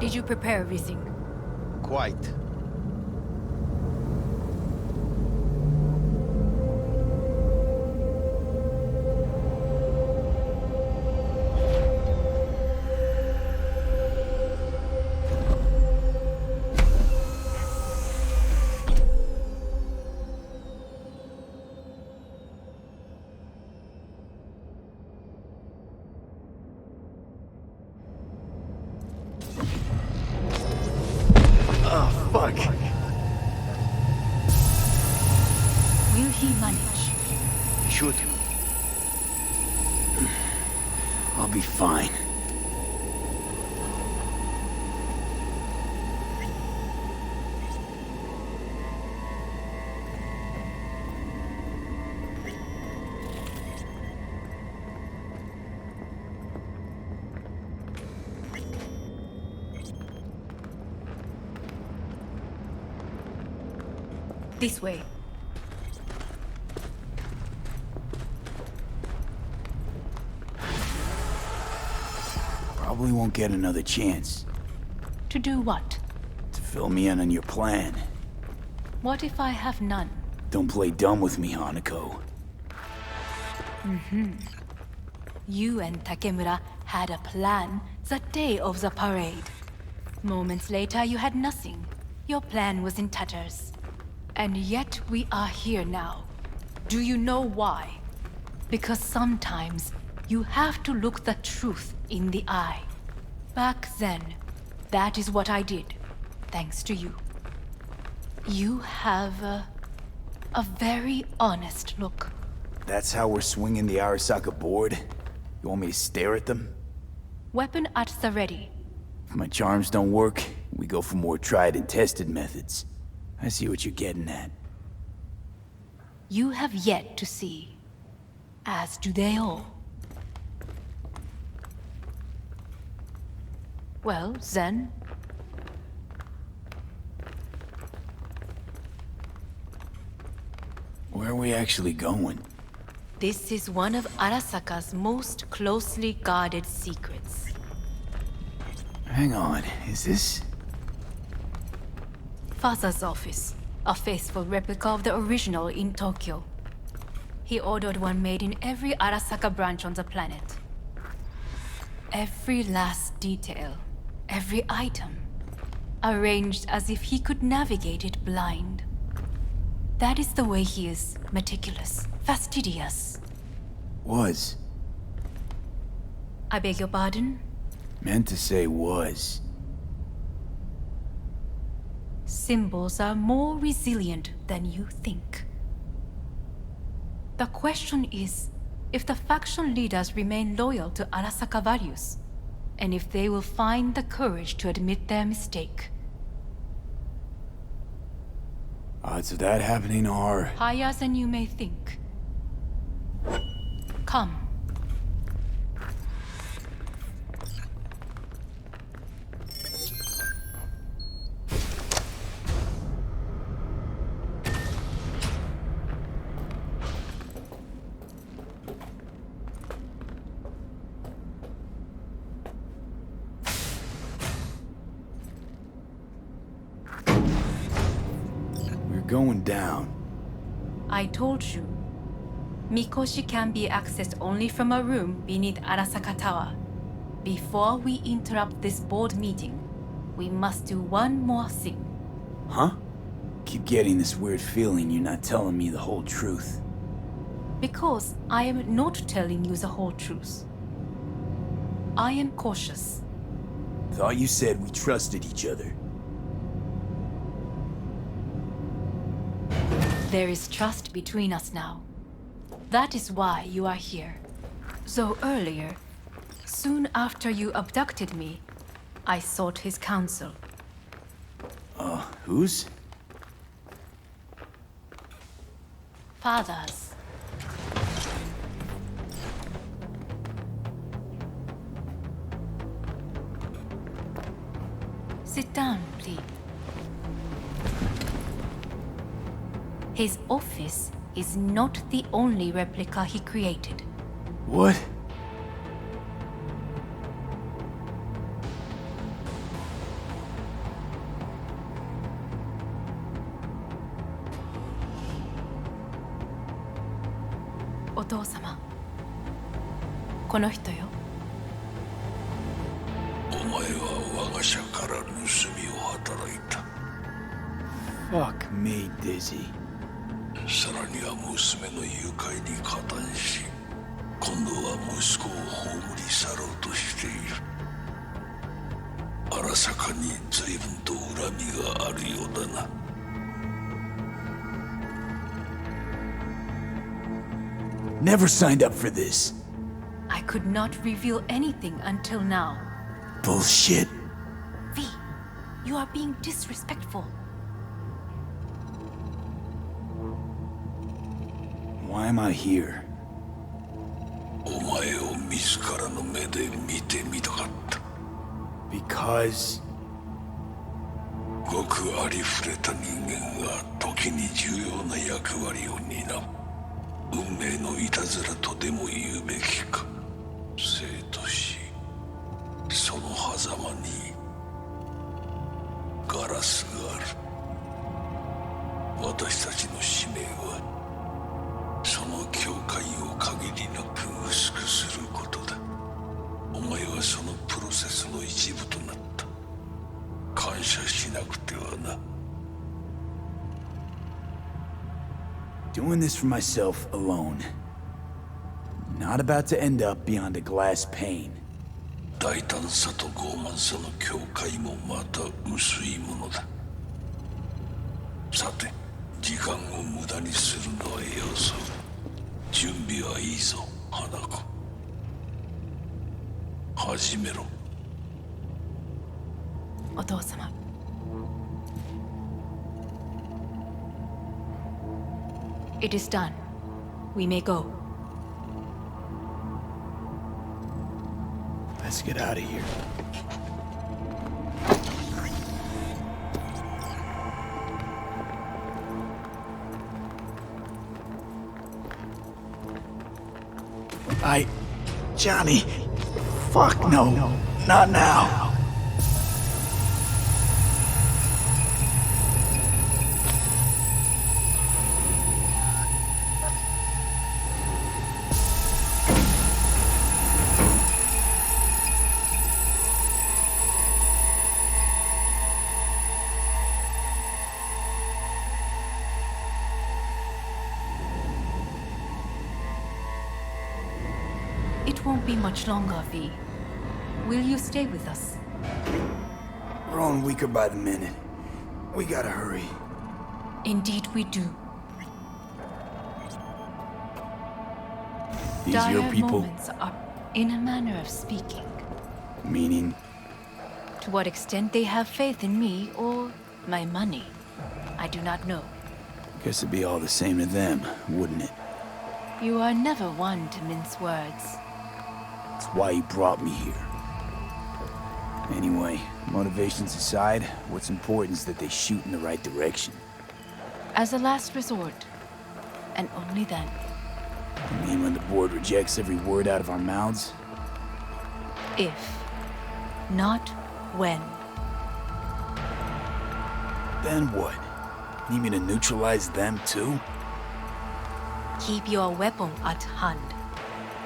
Did you prepare everything?
Quite.
Fuck.
Will he manage?
Shoot. I'll be fine.
This way.
Probably won't get another chance.
To do what?
To fill me in on your plan.
What if I have none?
Don't play dumb with me, Hanako.
You and Takemura had a plan the day of the parade. Moments later, you had nothing. Your plan was in tatters. And yet we are here now. Do you know why? Because sometimes you have to look the truth in the eye. Back then, that is what I did, thanks to you. You have a very honest look.
That's how we're swinging the Arasaka board? You want me to stare at them?
Weapon at the ready.
If my charms don't work, we go for more tried and tested methods. I see what you're getting at.
You have yet to see. As do they all. Well, then...
Where are we actually going?
This is one of Arasaka's most closely guarded secrets.
Hang on, is this...
Father's office. A faithful replica of the original in Tokyo. He ordered one made in every Arasaka branch on the planet. Every last detail, every item, arranged as if he could navigate it blind. That is the way he is, meticulous, fastidious.
Was.
I beg your pardon?
Meant to say was.
Symbols are more resilient than you think. The question is, if the faction leaders remain loyal to Arasaka values, and if they will find the courage to admit their mistake.
Odds of that happening are...
higher than you may think. Come.
Going down.
I told you. Mikoshi can be accessed only from a room beneath Arasaka Tower. Before we interrupt this board meeting, we must do one more thing.
Huh? Keep getting this weird feeling you're not telling me the whole truth.
Because I am not telling you the whole truth. I am cautious.
Thought you said we trusted each other.
There is trust between us now. That is why you are here. So earlier, soon after you abducted me, I sought his counsel.
Whose?
Father's. Sit down, please. His office is not the only replica he created.
What?
Otou-sama. この人よ。
お前は我が社から盗みを働いた。
Fuck me, Dizzy.
さらには娘の誘拐に加担し、今度は息子を葬り去ろうとしている。荒坂に随分と恨みがあるようだな。
Never signed up for this.
I could not reveal anything until now.
Bullshit.
V, you are being disrespectful.
Why am I here?
お前を自らの目で見てみたかった。
Because...
学くありふれた人間が時に重要な役割を担う。運命のいたずらとでも言うべきか。生と死、その狭間にガラスがある。私たちの使命はその境界を限りなく薄くすることだ。お前はそのプロセスの一部となった。感謝しなくてはな。
Doing this for myself alone. Not about to end up beyond a glass pane.
大胆さと傲慢さの境界もまた薄いものだ。さて、時間を無駄にするのはよそう。準備はいいぞ、花子。始めろ。
お父様。It is done. We may go.
Let's get out of here.
Johnny. Fuck no. Not now.
It won't be much longer, V. Will you stay with us?
We're growing weaker by the minute. We gotta hurry.
Indeed we do.
These your
Dire
people?
moments are, in a manner of speaking.
Meaning?
To what extent they have faith in me or my money, I do not know.
Guess it'd be all the same to them, wouldn't it?
You are never one to mince words.
That's why you brought me here. Anyway, motivations aside, what's important is that they shoot in the right direction.
As a last resort, and only then.
You mean when the board rejects every word out of our mouths?
If, not when.
Then what? Need me to neutralize them too?
Keep your weapon at hand,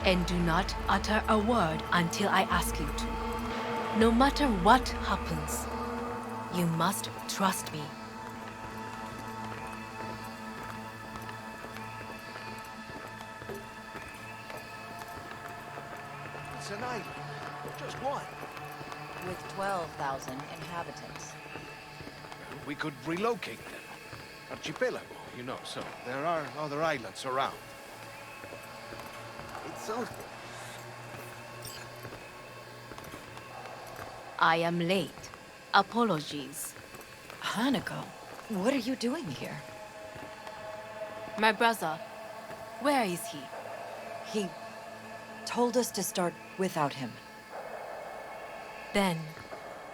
and do not utter a word until I ask you to. No matter what happens, you must trust me.
It's an island. Just one.
With 12,000 inhabitants.
We could relocate them. Archipelago, you know, so there are other islands around. It sounds...
I am late. Apologies.
Hanako, what are you doing here?
My brother, where is he?
He told us to start without him.
Then,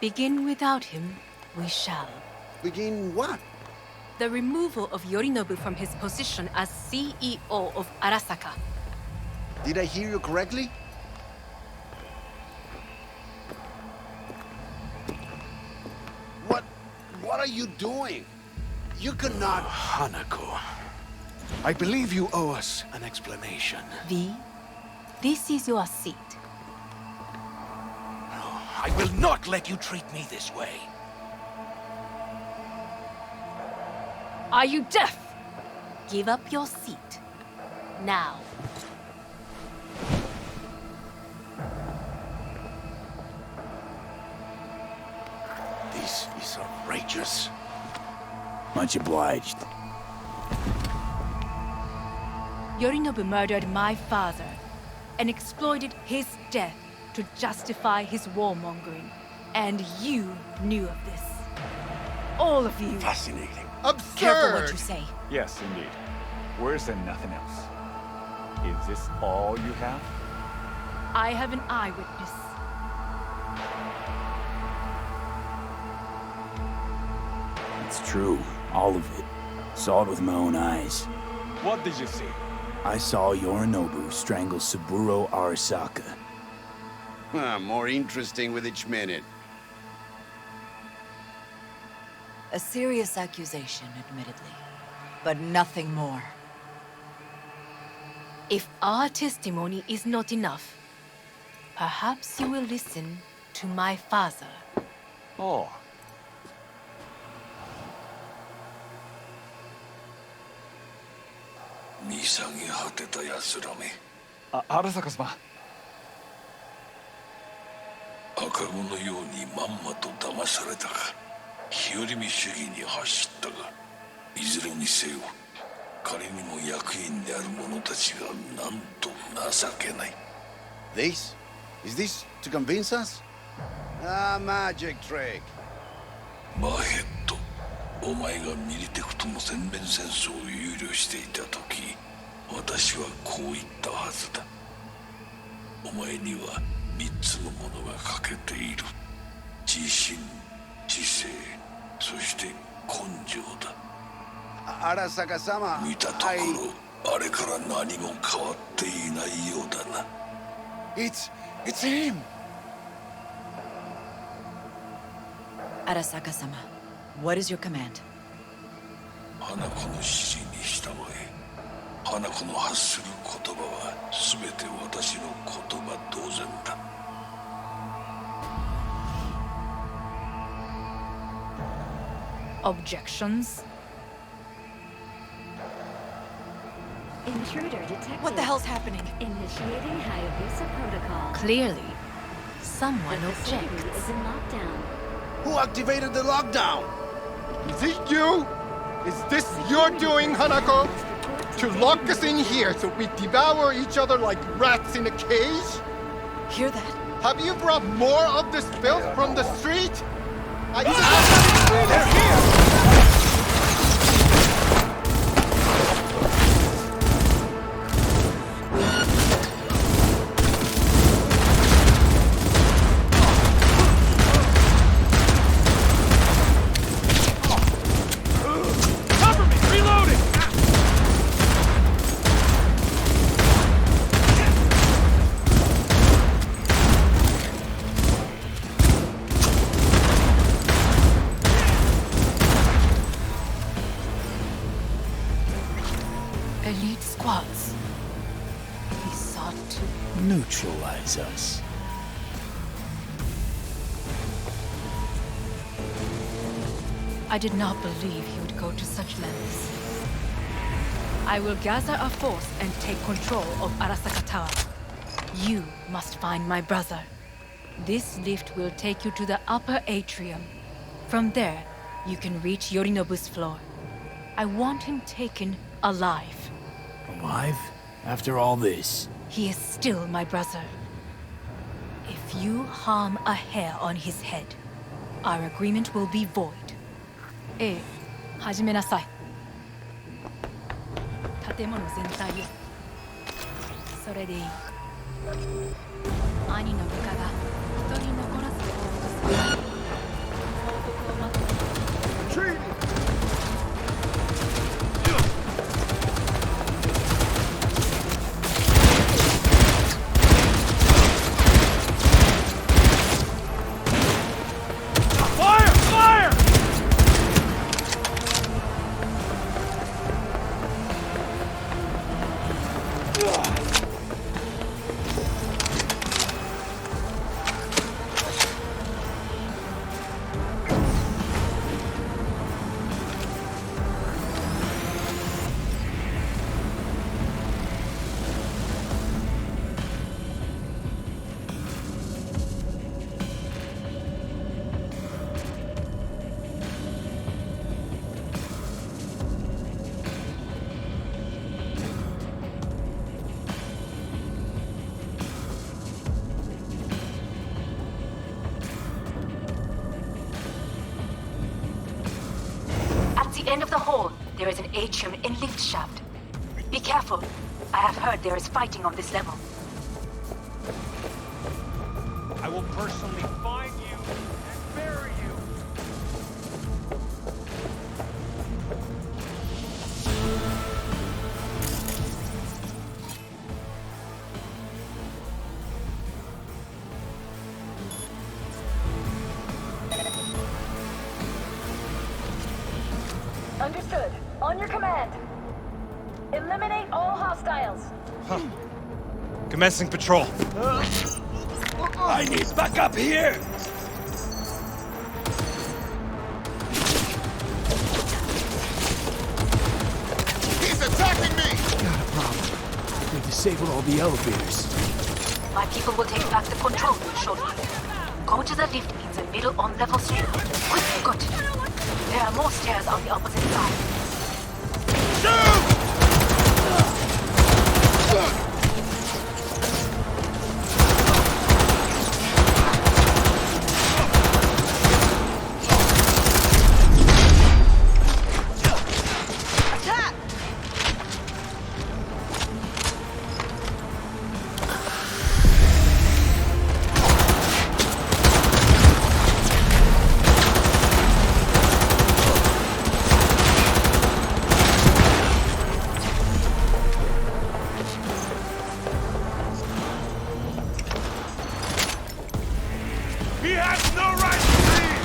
begin without him, we shall.
Begin what?
The removal of Yorinobu from his position as CEO of Arasaka.
Did I hear you correctly? What are you doing? You cannot... Hanako, I believe you owe us an explanation.
V, this is your seat.
I will not let you treat me this way.
Are you deaf? Give up your seat. Now.
This is outrageous.
Much obliged.
Yorinobu murdered my father and exploited his death to justify his warmongering. And you knew of this. All of you.
Fascinating.
Absurd! Careful what you say.
Yes, indeed. Worse than nothing else. Is this all you have?
I have an eyewitness.
It's true, all of it. Saw it with my own eyes.
What did you see?
I saw Yorinobu strangle Saburo Arasaka.
More interesting with each minute.
A serious accusation, admittedly, but nothing more.
If our testimony is not enough, perhaps you will listen to my father.
Oh.
見下げ果てた奴らめ。
荒坂様。
赤子のようにまんまと騙されたか。日和見主義に走ったが、いずれにせよ、彼にも役員である者たちがなんと情けない。
This? Is this to convince us? Magic trick.
マヘッド、お前がミリテクとの全面戦争を憂慮していた時、私はこう言ったはずだ。お前には3つのものが欠けている。自信、知性、そして根性だ。
Arasaka様。
見たところ、あれから何も変わっていないようだな。
It's him!
Arasaka-sama, what is your command?
花子の指示に従え。花子の発する言葉は全て私の言葉同然だ。
Objections?
Intruder detected.
What the hell's happening?
Initiating Hayabusa protocol.
Clearly, someone objects.
Is in lockdown.
Who activated the lockdown?
Is it you? Is this your doing, Hanako? To lock us in here so we devour each other like rats in a cage?
Hear that?
Have you brought more of this filth from the street?
They're here!
Elite squads. He sought to
neutralize us.
I did not believe he would go to such lengths. I will gather a force and take control of Arasaka Tower. You must find my brother. This lift will take you to the upper atrium. From there, you can reach Yorinobu's floor. I want him taken alive.
Alive? After all this?
He is still my brother. If you harm a hair on his head, our agreement will be void. ええ、始めなさい。建物全体よ。それでいい。兄の部下が一人残らず報告する。報告を待って。At the end of the hall, there is an atrium in lift shaft. Be careful. I have heard there is fighting on this level.
I will personally find you and bury you.
Understood. On your command. Eliminate all hostiles.
Huh. Commencing patrol.
I need backup here!
He's attacking me!
Not a problem. We disabled all the elevators.
My people will take back the control room shortly. Go to the lift in the middle on level 3. Good. There are more stairs on the opposite side.
Shoot!
He has no right to leave!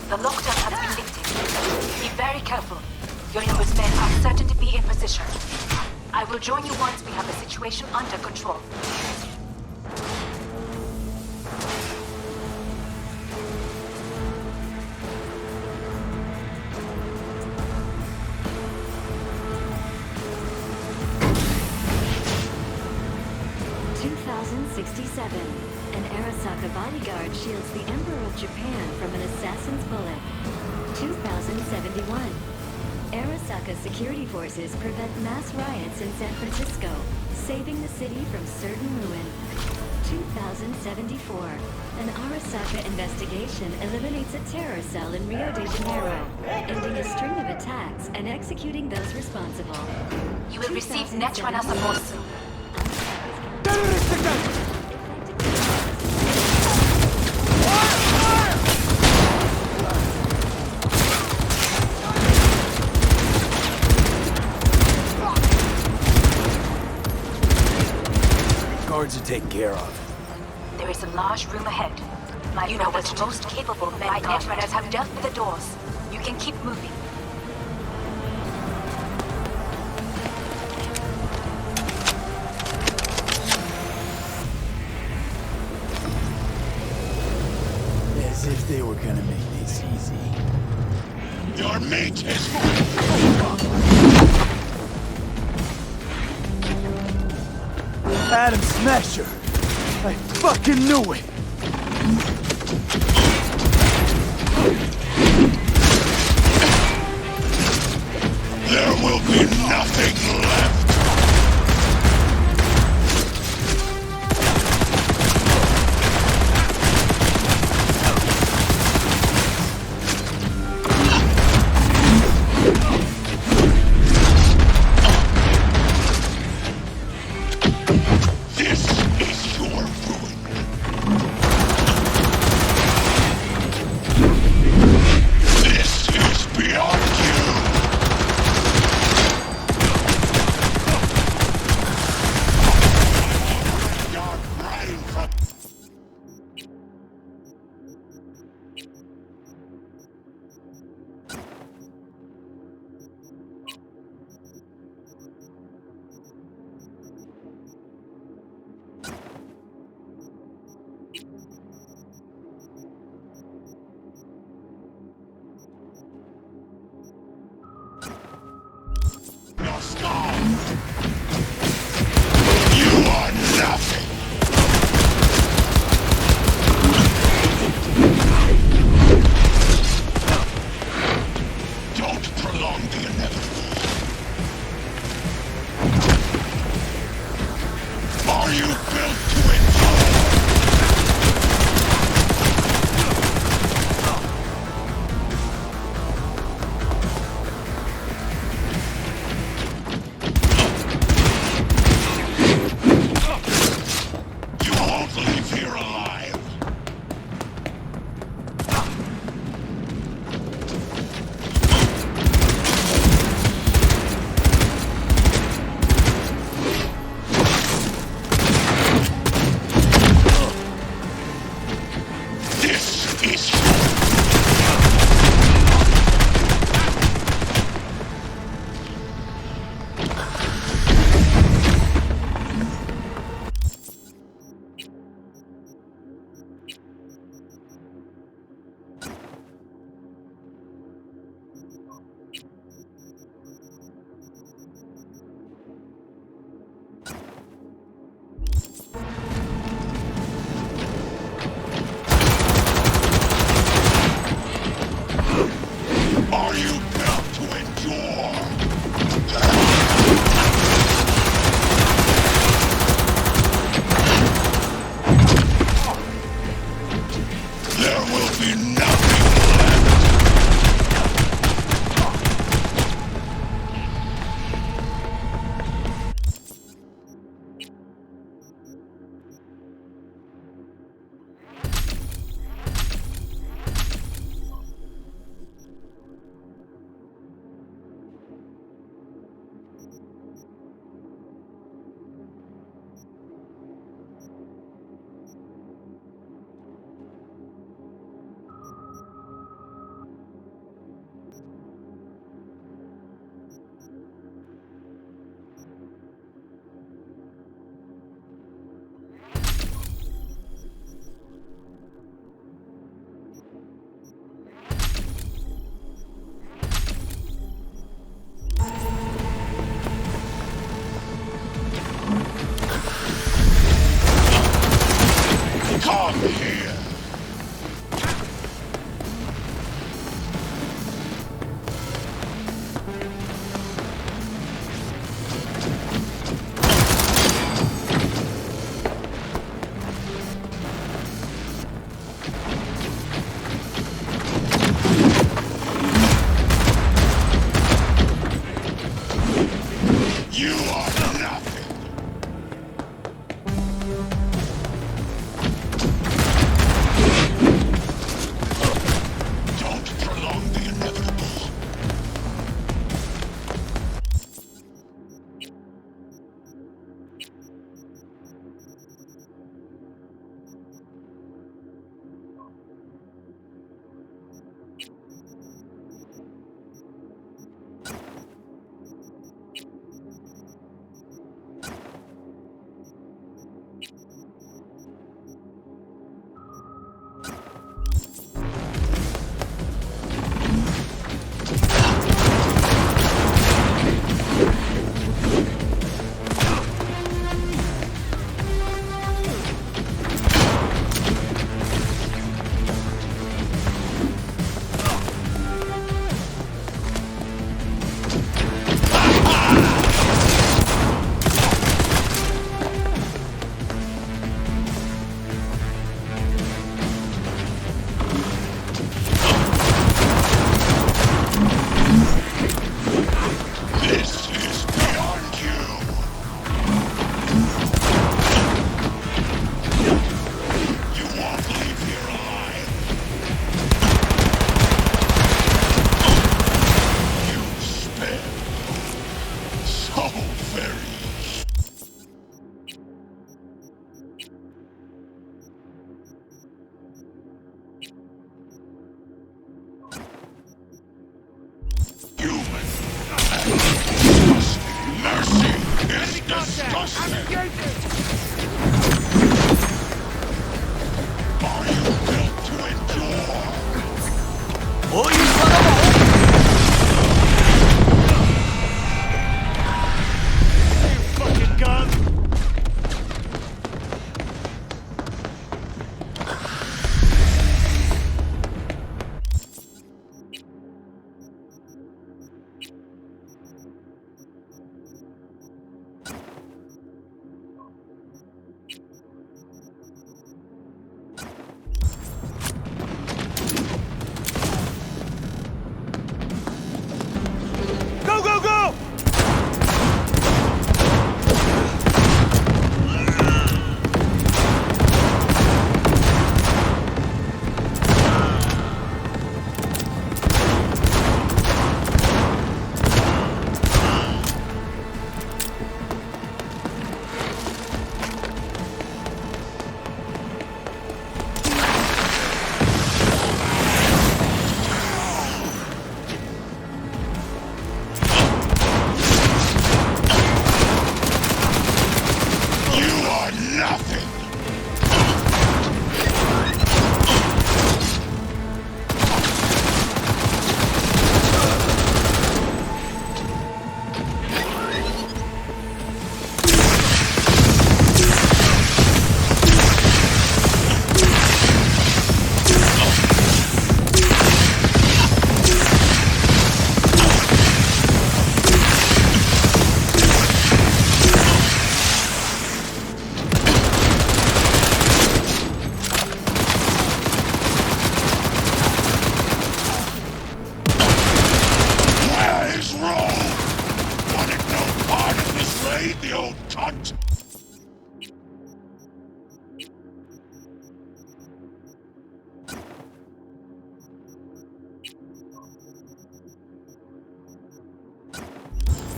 The lockdown has been lifted. Be very careful. Your numbers men are certain to be in position. I will join you once we have the situation under control.
An Arasaka bodyguard shields the Emperor of Japan from an assassin's bullet. 2071. Arasaka security forces prevent mass riots in San Francisco, saving the city from certain ruin. 2074. An Arasaka investigation eliminates a terror cell in Rio de Janeiro, ending a string of attacks and executing those responsible.
You will receive Netrunner support soon.
Guards are taken care of.
There is a large room ahead. My brother's most capable men Netrunners have dealt with the doors. You can keep moving.
As if they were gonna make this easy.
Your mate is...
Adam Smasher! I fucking knew it!
There will be nothing left.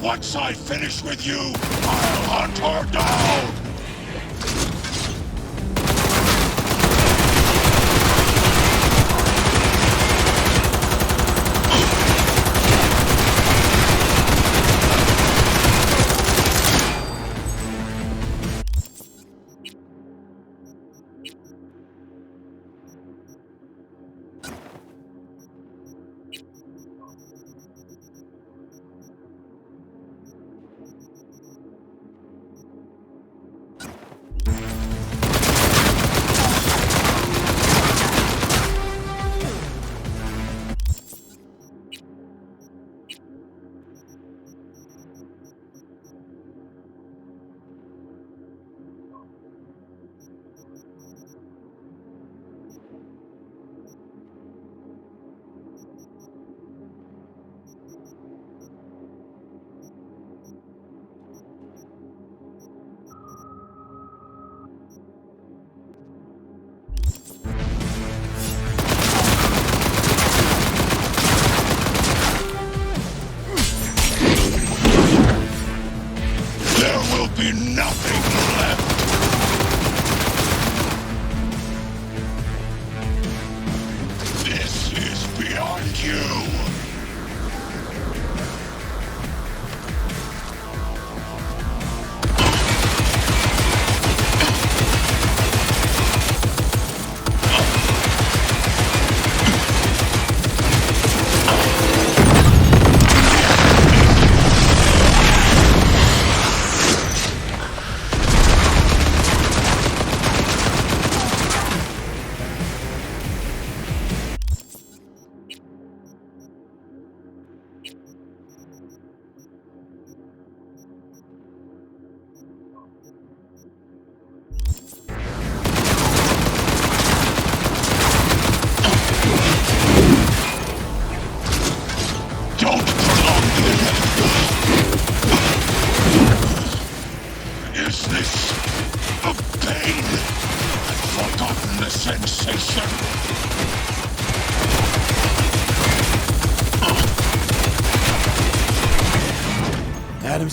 Once I finish with you, I'll hunt her down!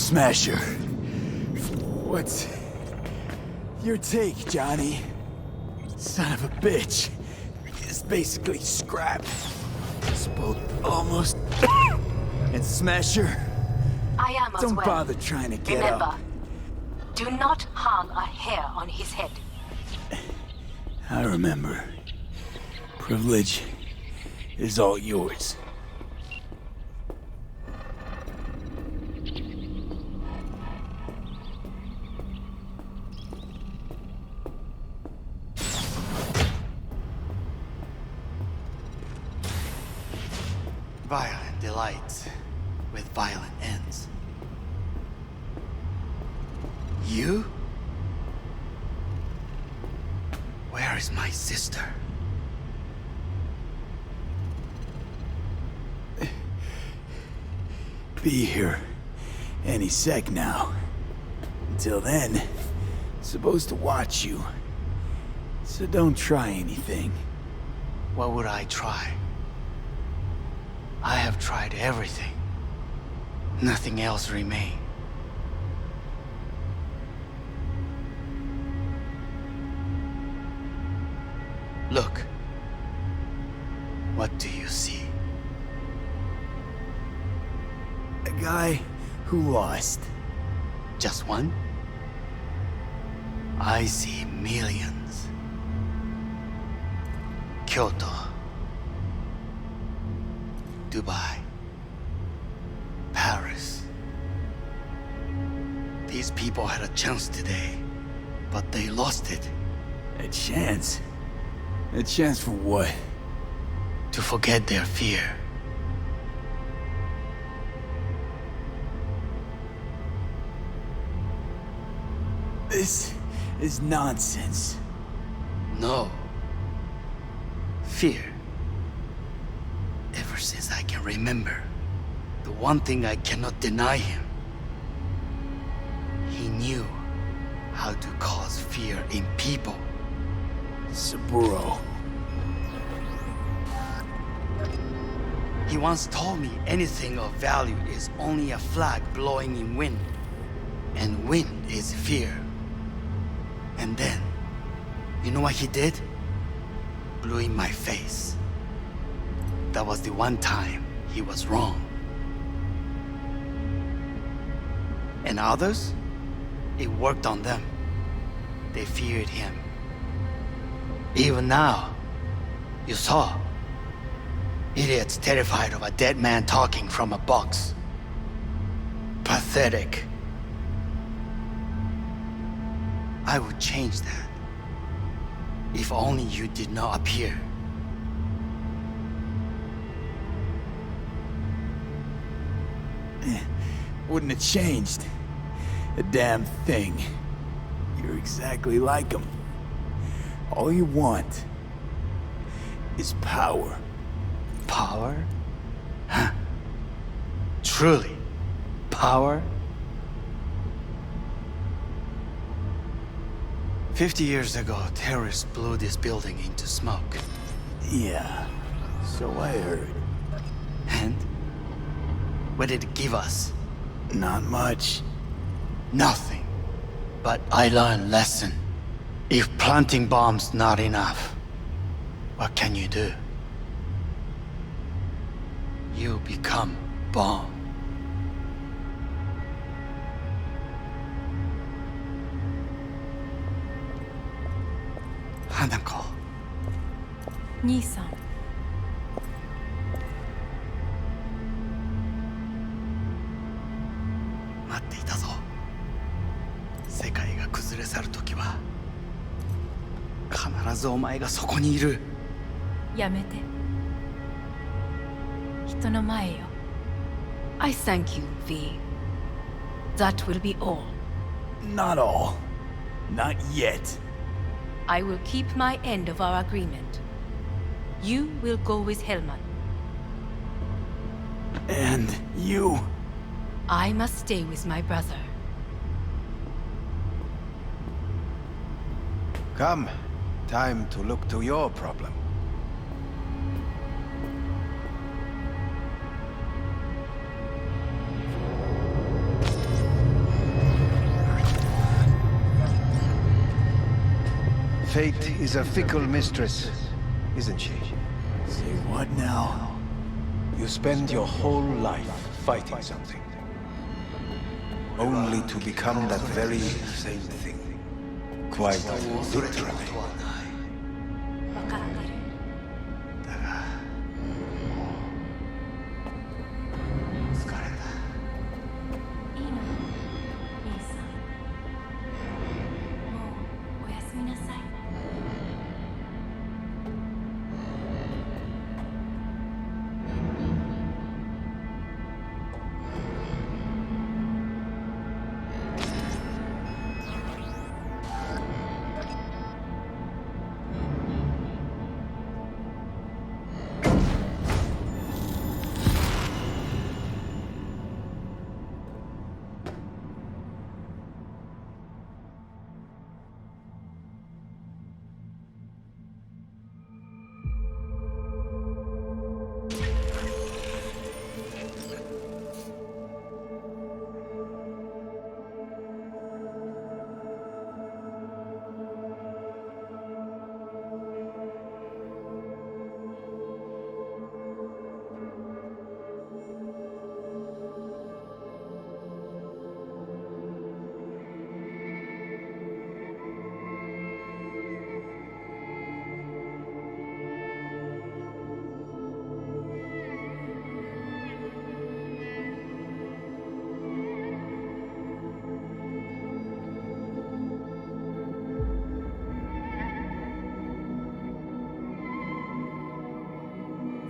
Smasher. What's your take, Johnny? Son of a bitch. It's basically scrap. It's both almost and Smasher.
I am as
Don't
well.
bother trying to get
Remember,
up.
Do not harm a hair on his head.
I remember. Privilege is all yours.
Violent delights with violent ends. You? Where is my sister?
Be here any sec now. Until then, supposed to watch you. So don't try anything.
What would I try? I have tried everything. Nothing else remains. Look. What do you see?
A guy who lost.
Just one? I see millions. Kyoto. Dubai. Paris. These people had a chance today, but they lost it.
A chance? A chance for what?
To forget their fear.
This is nonsense.
No. Fear. Ever since I can remember, the one thing I cannot deny him. He knew how to cause fear in people.
Saburo.
He once told me anything of value is only a flag blowing in wind. And wind is fear. And then, you know what he did? Blew in my face. That was the one time he was wrong. And others? It worked on them. They feared him. Even now, you saw. Idiots terrified of a dead man talking from a box. Pathetic. I would change that. If only you did not appear.
Wouldn't have changed a damn thing. You're exactly like him. All you want is power.
Power? Huh. Truly, power? 50 years ago, terrorists blew this building into smoke.
Yeah, so I heard.
And? What did it give us?
Not much.
Nothing. But I learned a lesson. If planting bombs not enough, what can you do? You become bomb. Hanako.
兄さん。
待っていたぞ。世界が崩れ去るときは必ずお前がそこにいる。
やめて。人の前よ。I thank you, V. That will be all.
Not all. Not yet.
I will keep my end of our agreement. You will go with Hellman.
And you?
I must stay with my brother.
Come. Time to look to your problem. Fate is a fickle mistress, isn't she?
Say what now?
You spend your whole life fighting something. only to become that very same thing. Quite literally.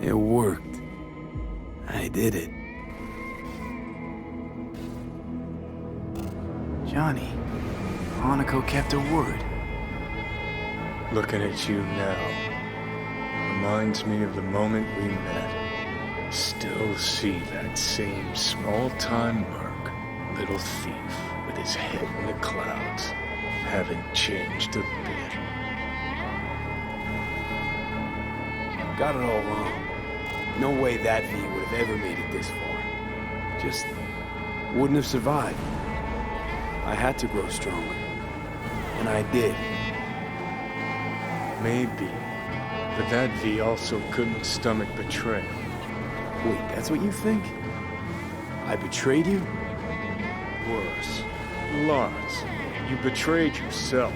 It worked. I did it. Johnny, Hanako kept her word.
Looking at you now reminds me of the moment we met. Still see that same small-time merc, little thief with his head in the clouds. Haven't changed a bit.
Got it all wrong. No way that V would have ever made it this far. Just wouldn't have survived. I had to grow stronger. And I did.
Maybe. But that V also couldn't stomach betrayal.
Wait, that's what you think? I betrayed you?
Worse. Lots. You betrayed yourself.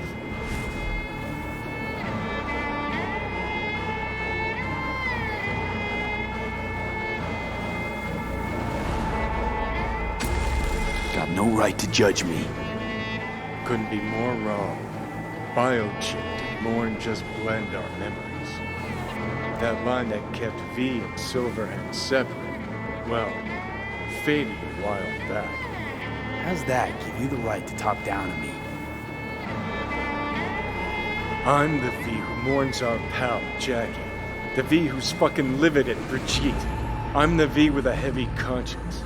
Got no right to judge me.
Couldn't be more wrong. Biochip did more than just blend our memories. That line that kept V and Silverhand separate, well, faded a while back.
How's that give you the right to talk down to me?
I'm the V who mourns our pal, Jackie. The V who's fucking livid at Brigitte. I'm the V with a heavy conscience.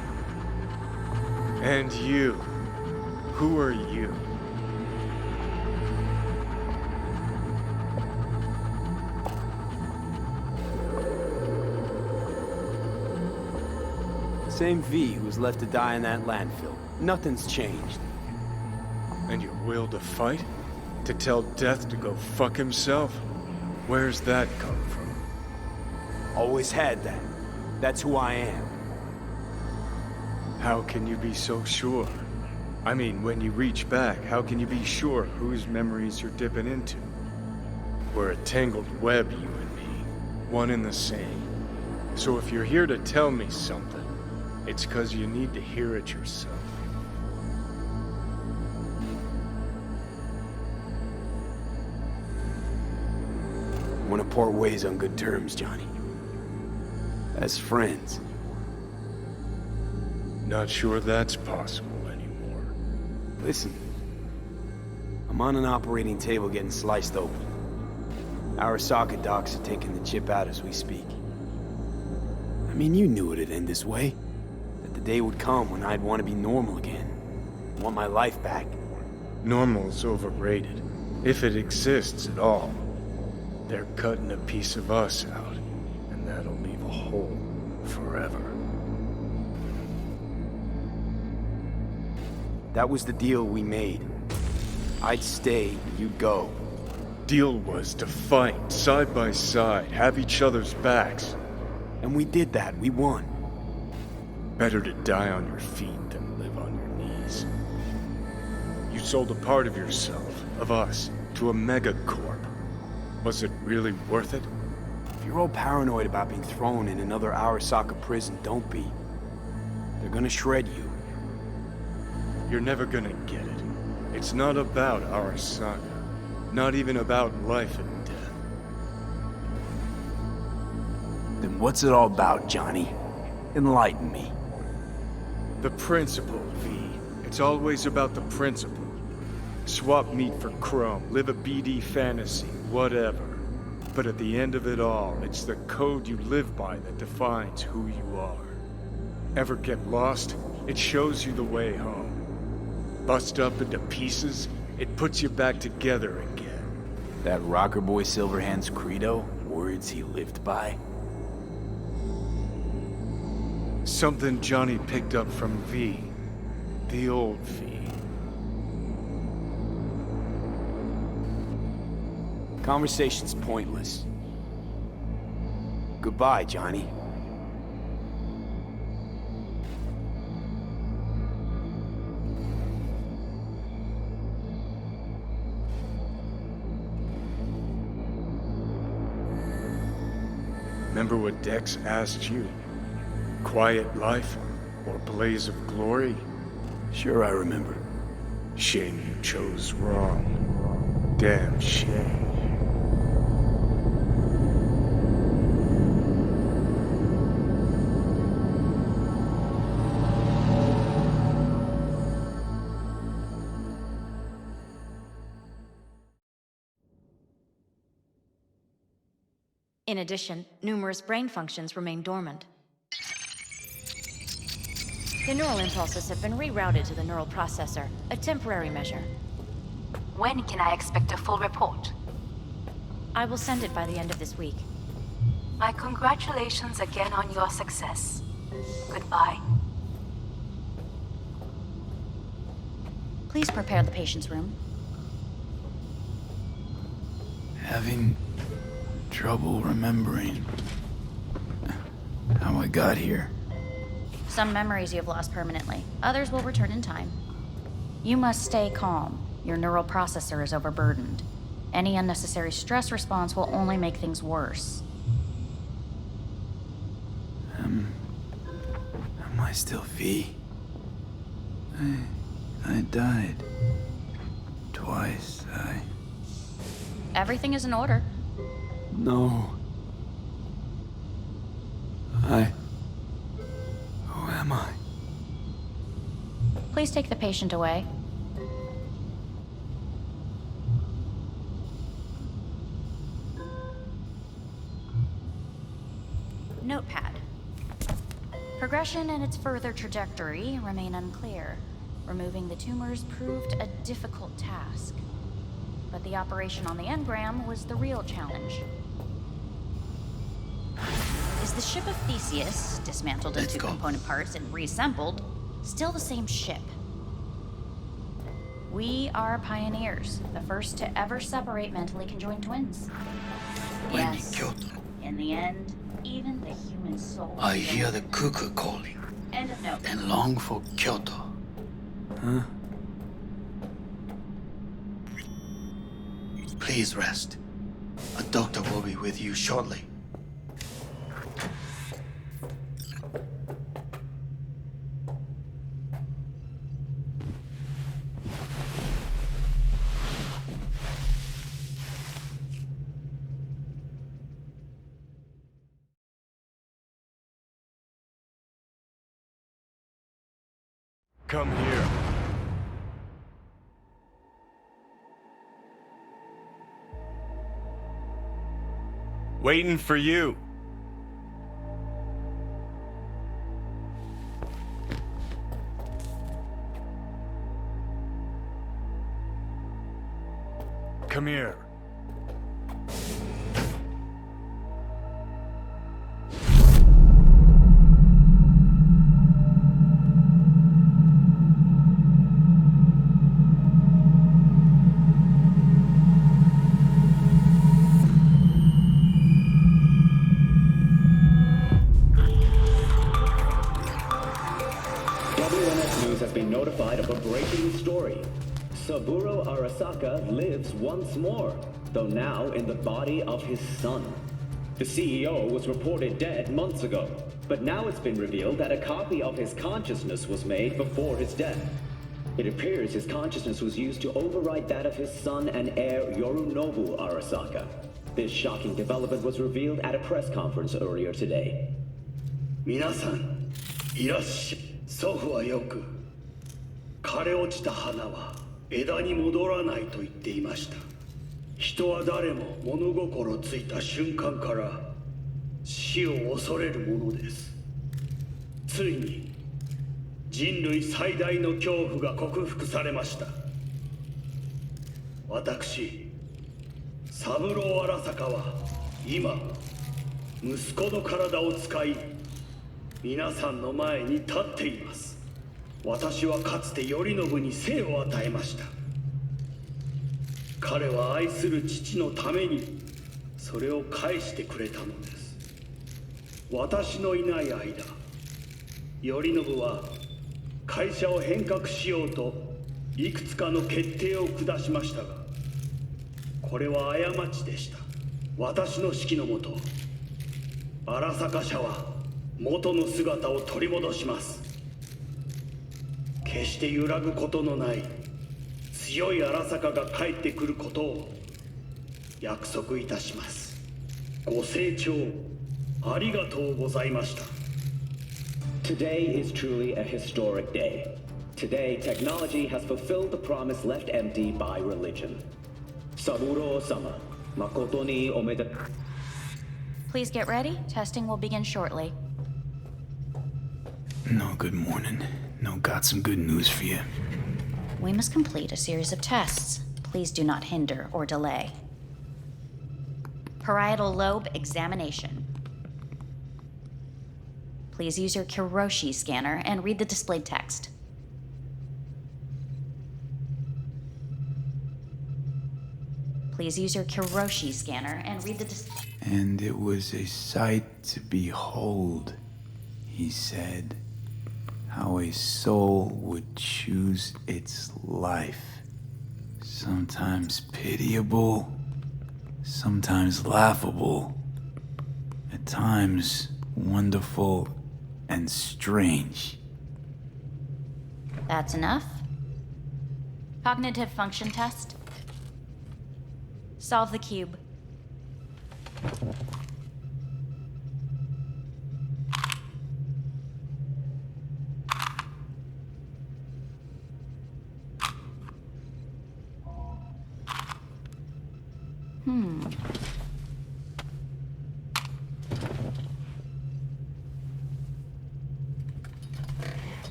And you. Who are you?
Same V who was left to die in that landfill. Nothing's changed.
And your will to fight? To tell Death to go fuck himself? Where's that come from?
Always had that. That's who I am.
How can you be so sure? I mean, when you reach back, how can you be sure whose memories you're dipping into? We're a tangled web, you and me. One and the same. So if you're here to tell me something, it's 'cause you need to hear it yourself.
I want to part ways on good terms, Johnny. As friends.
Not sure that's possible anymore.
Listen. I'm on an operating table getting sliced open. Arasaka docs are taking the chip out as we speak. I mean, you knew it'd end this way. That the day would come when I'd want to be normal again. Want my life back.
Normal's overrated. If it exists at all. They're cutting a piece of us out, and that'll leave a hole forever.
That was the deal we made. I'd stay, you'd go.
Deal was to fight, side by side, have each other's backs.
And we did that, we won.
Better to die on your feet than live on your knees. sold a part of yourself, of us, to a megacorp. Was it really worth it?
If you're all paranoid about being thrown in another Arasaka prison, don't be. They're gonna shred you.
You're never gonna get it. It's not about Arasaka. Not even about life and death.
Then what's it all about, Johnny? Enlighten me.
The principle, V. It's always about the principle. Swap meat for chrome, live a BD fantasy, whatever. But at the end of it all, it's the code you live by that defines who you are. Ever get lost? It shows you the way home. Bust up into pieces, it puts you back together again.
That rocker boy Silverhand's credo? Words he lived by?
Something Johnny picked up from V. The old V.
Conversation's pointless. Goodbye, Johnny.
Remember what Dex asked you? Quiet life or blaze of glory?
Sure, I remember.
Shame you chose wrong. Damn shame.
In addition, numerous brain functions remain dormant. The neural impulses have been rerouted to the neural processor, a temporary measure.
When can I expect a full report?
I will send it by the end of this week.
My congratulations again on your success. Goodbye.
Please prepare the patient's room.
Having trouble remembering how I got here.
Some memories you have lost permanently. Others will return in time. You must stay calm. Your neural processor is overburdened. Any unnecessary stress response will only make things worse.
Am I still V? I died. Twice,
Everything is in order.
No. Who am I?
Please take the patient away. Notepad. Progression and its further trajectory remain unclear. Removing the tumors proved a difficult task. But the operation on the engram was the real challenge. Is the ship of Theseus, dismantled into component parts and reassembled, still the same ship? We are pioneers, the first to ever separate mentally conjoined twins. Yes, in the end, even the human soul...
I hear the cuckoo calling.
End of note.
And long for Kyoto.
Huh?
Please rest. A doctor will be with you shortly.
Come here. Waiting for you. Come here.
Arasaka lives once more, though now in the body of his son. The CEO was reported dead months ago, but now it's been revealed that a copy of his consciousness was made before his death. It appears his consciousness was used to override that of his son and heir Yorinobu Arasaka. This shocking development was revealed at a press conference earlier today.
皆さん、いらっしゃい。祖父はよく、枯れ落ちた花は枝に戻らないと言っていました。人は誰も物心ついた瞬間から死を恐れるものです。ついに人類最大の恐怖が克服されました。私、三郎荒坂は今、息子の体を使い、皆さんの前に立っています。私はかつて頼信に生を与えました。彼は愛する父のためにそれを返してくれたのです。私のいない間、頼信は会社を変革しようといくつかの決定を下しましたが、これは過ちでした。私の指揮のもと、荒坂社は元の姿を取り戻します。決して揺らぐことのない強い荒坂が帰ってくることを約束いたします。ご清聴ありがとうございました。
Today is truly a historic day. Today, technology has fulfilled the promise left empty by religion. Saburo-sama, makoto ni omede.
Please get ready. Testing will begin shortly.
No, good morning. No, got some good news for you.
We must complete a series of tests. Please do not hinder or delay. Parietal lobe examination. Please use your Kiroshi scanner and read the displayed text. Please use your Kiroshi scanner and read the
And it was a sight to behold, he said, how a soul would choose its life. Sometimes pitiable, sometimes laughable, at times wonderful and strange.
That's enough. Cognitive function test. Solve the cube.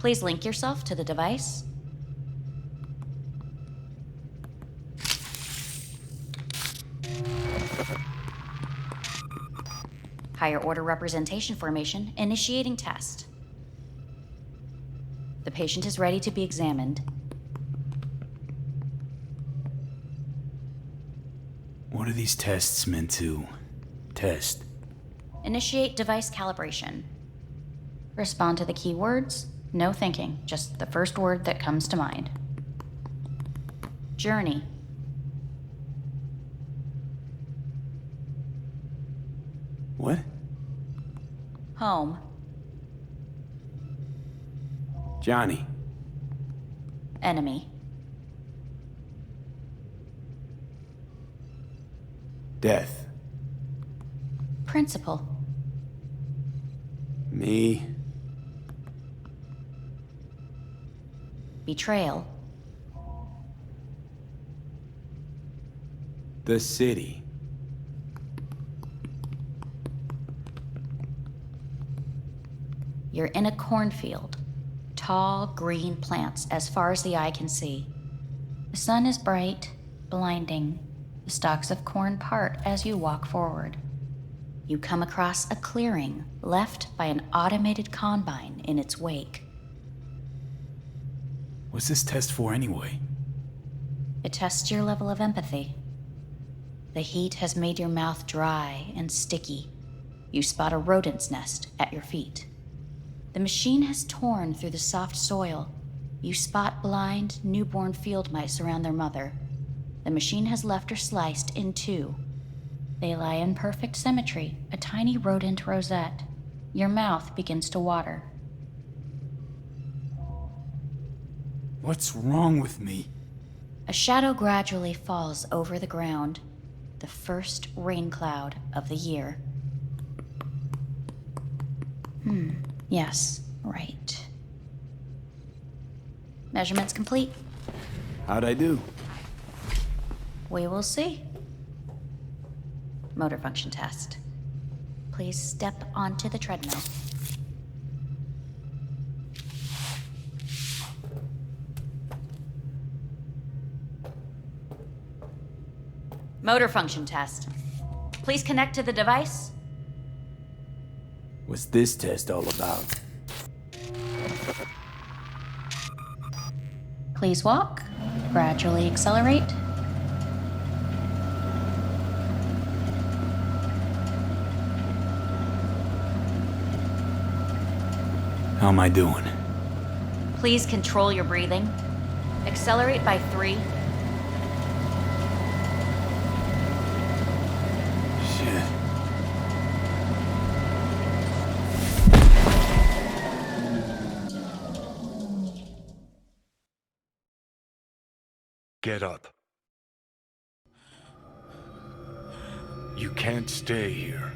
Please link yourself to the device. Higher order representation formation, initiating test. The patient is ready to be examined.
What are these tests meant to test?
Initiate device calibration. Respond to the keywords. No thinking, just the first word that comes to mind. Journey.
What?
Home.
Johnny.
Enemy.
Death.
Principal.
Me.
Betrayal.
The city.
You're in a cornfield. Tall, green plants as far as the eye can see. The sun is bright, blinding. The stalks of corn part as you walk forward. You come across a clearing left by an automated combine in its wake.
What's this test for anyway?
It tests your level of empathy. The heat has made your mouth dry and sticky. You spot a rodent's nest at your feet. The machine has torn through the soft soil, You spot blind, newborn field mice around their mother. The machine has left her sliced in two. They lie in perfect symmetry, a tiny rodent rosette. Your mouth begins to water.
What's wrong with me?
A shadow gradually falls over the ground, the first rain cloud of the year. Yes, right. Measurements complete.
How'd I do?
We will see. Motor function test. Please step onto the treadmill. Motor function test. Please connect to the device.
What's this test all about?
Please walk. Gradually accelerate.
How am I doing?
Please control your breathing. Accelerate by 3.
Shit.
Get up. You can't stay here.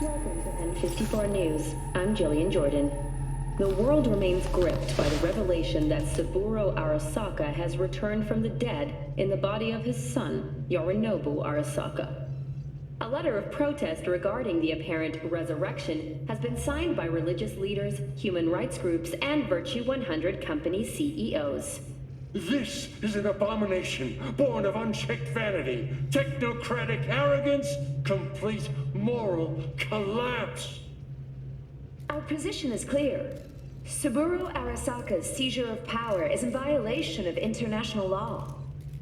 Welcome to N54 News. I'm Jillian Jordan. The world remains gripped by the revelation that Saburo Arasaka has returned from the dead in the body of his son, Yorinobu Arasaka. A letter of protest regarding the apparent resurrection has been signed by religious leaders, human rights groups, and Virtue 100 company CEOs.
This is an abomination born of unchecked vanity, technocratic arrogance, complete moral collapse.
Our position is clear. Saburo Arasaka's seizure of power is in violation of international law.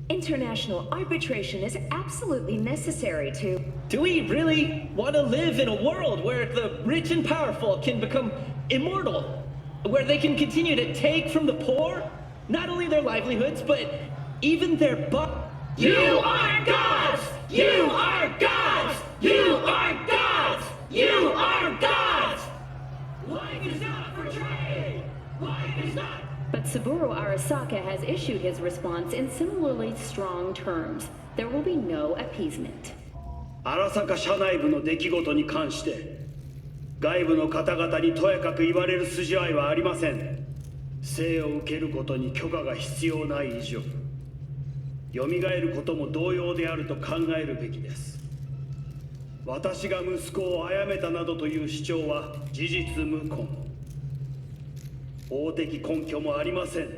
International arbitration is absolutely necessary to...
Do we really want to live in a world where the rich and powerful can become immortal? Where they can continue to take from the poor? Not only their livelihoods, but even their
You are gods! You are gods! You are gods! You are gods! Life is not for trade! Life is not...
But Saburo Arasaka has issued his response in similarly strong terms. There will be no appeasement.
荒坂社内部の出来事に関して外部の方々にとやかく言われる筋合いはありません。生を受けることに許可が必要ない以上、蘇ることも同様であると考えるべきです。私が息子を殺めたなどという主張は事実無根。法的根拠もありません。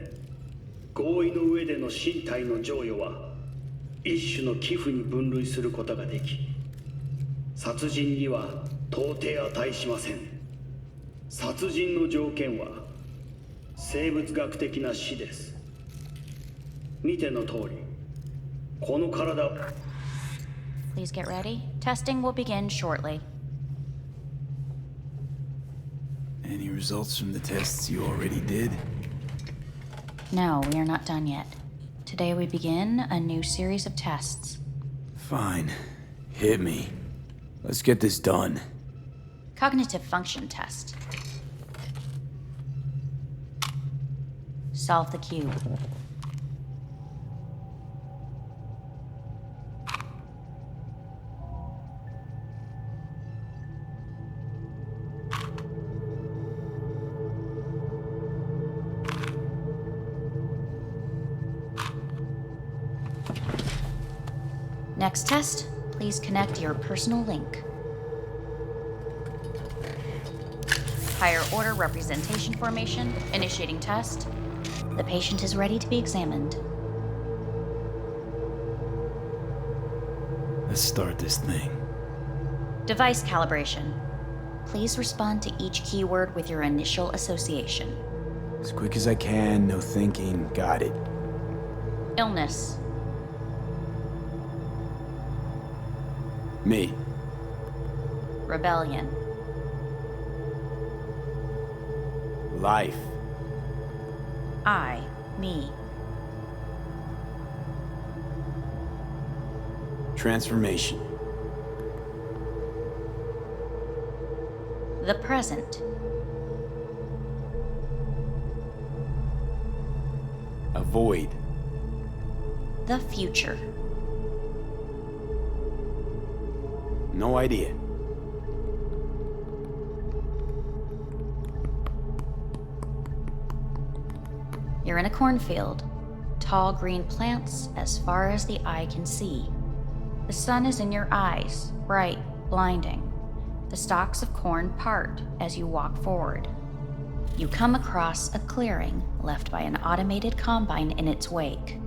合意の上での身体の贈与は一種の寄付に分類することができ、殺人には到底値しません。殺人の条件は生物学的な死です。見ての通り、この体を。
Please get ready. Testing will begin shortly.
Any results from the tests you already did?
No, we are not done yet. Today we begin a new series of tests.
Fine. Hit me. Let's get this done.
Cognitive function test. Solve the cube. Next test, please connect your personal link. Higher order representation formation, initiating test. The patient is ready to be examined.
Let's start this thing.
Device calibration. Please respond to each keyword with your initial association.
As quick as I can, no thinking, got it.
Illness.
Me.
Rebellion.
Life.
I, me.
Transformation.
The present.
Avoid.
The future.
No idea.
You're in a cornfield. Tall green plants as far as the eye can see. The sun is in your eyes, bright, blinding. The stalks of corn part as you walk forward. You come across a clearing left by an automated combine in its wake.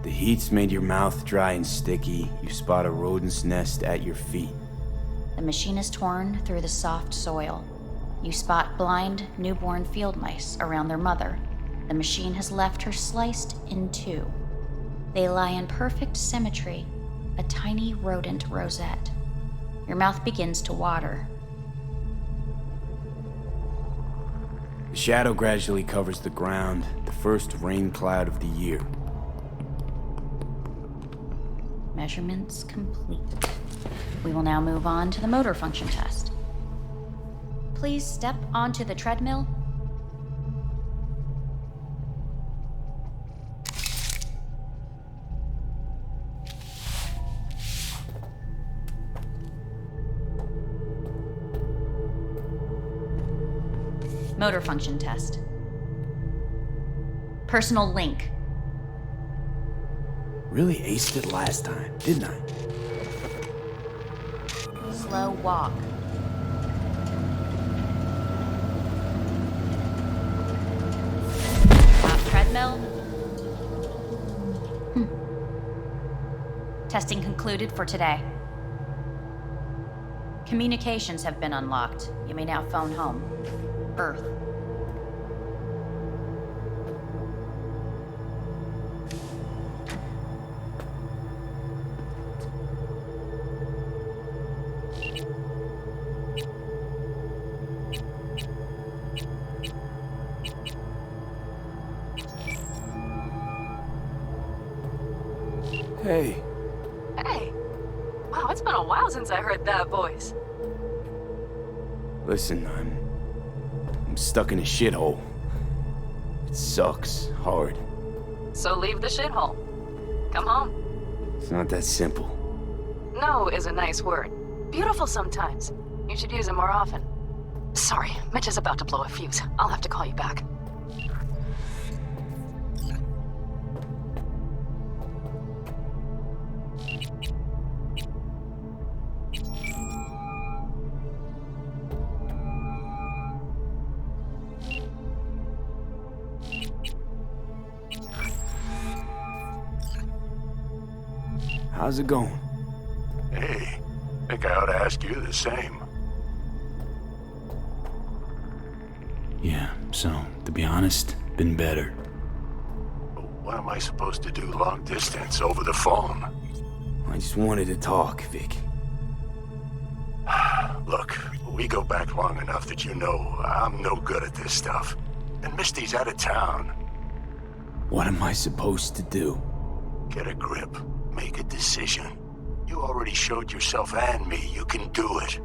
The heat's made your mouth dry and sticky. You spot a rodent's nest at your feet.
The machine is torn through the soft soil. You spot blind, newborn field mice around their mother. The machine has left her sliced in two. They lie in perfect symmetry, a tiny rodent rosette. Your mouth begins to water.
The shadow gradually covers the ground, the first rain cloud of the year.
Measurements complete. We will now move on to the motor function test. Please step onto the treadmill. Motor function test. Personal link.
Really aced it last time, didn't I?
Slow walk. Treadmill. Testing concluded for today. Communications have been unlocked. You may now phone home. Earth.
Hey.
Hey. Wow, it's been a while since I heard that voice.
Listen, I'm stuck in a shithole. It sucks hard.
So leave the shithole. Come home.
It's not that simple.
No is a nice word. Beautiful sometimes. You should use it more often. Sorry, Mitch is about to blow a fuse. I'll have to call you back.
How's it going?
Hey, think I ought to ask you the same.
Yeah, so, to be honest, been better.
What am I supposed to do long distance over the phone?
I just wanted to talk, Vic.
Look, we go back long enough that you know I'm no good at this stuff. And Misty's out of town.
What am I supposed to do?
Get a grip. Make a decision. You already showed yourself and me you can do it.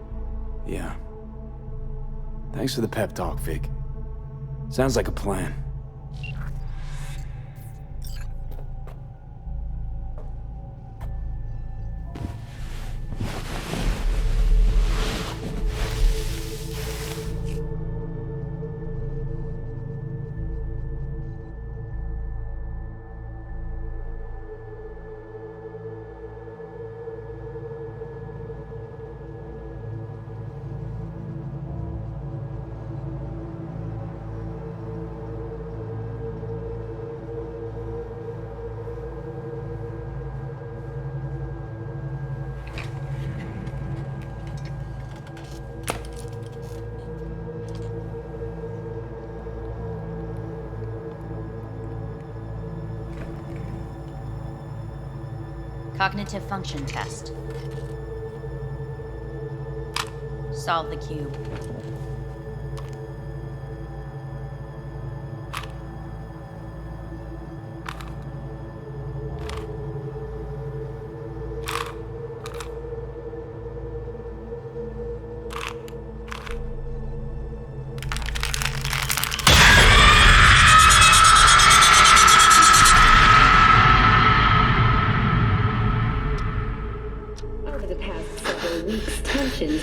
Yeah. Thanks for the pep talk, Vic. Sounds like a plan.
Cognitive function test. Solve the cube.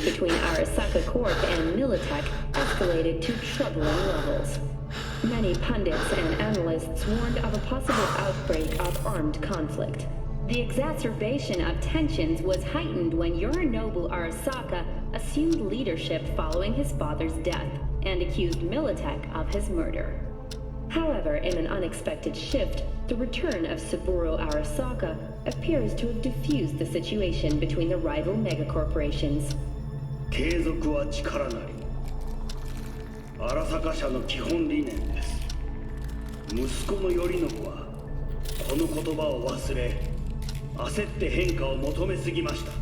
Between Arasaka Corp and Militech escalated to troubling levels. Many pundits and analysts warned of a possible outbreak of armed conflict. The exacerbation of tensions was heightened when Yorinobu Arasaka assumed leadership following his father's death and accused Militech of his murder. However, in an unexpected shift, the return of Saburo Arasaka appears to have diffused the situation between the rival megacorporations.
継続は力なり。荒坂社の基本理念です。息子の頼信はこの言葉を忘れ、焦って変化を求めすぎました。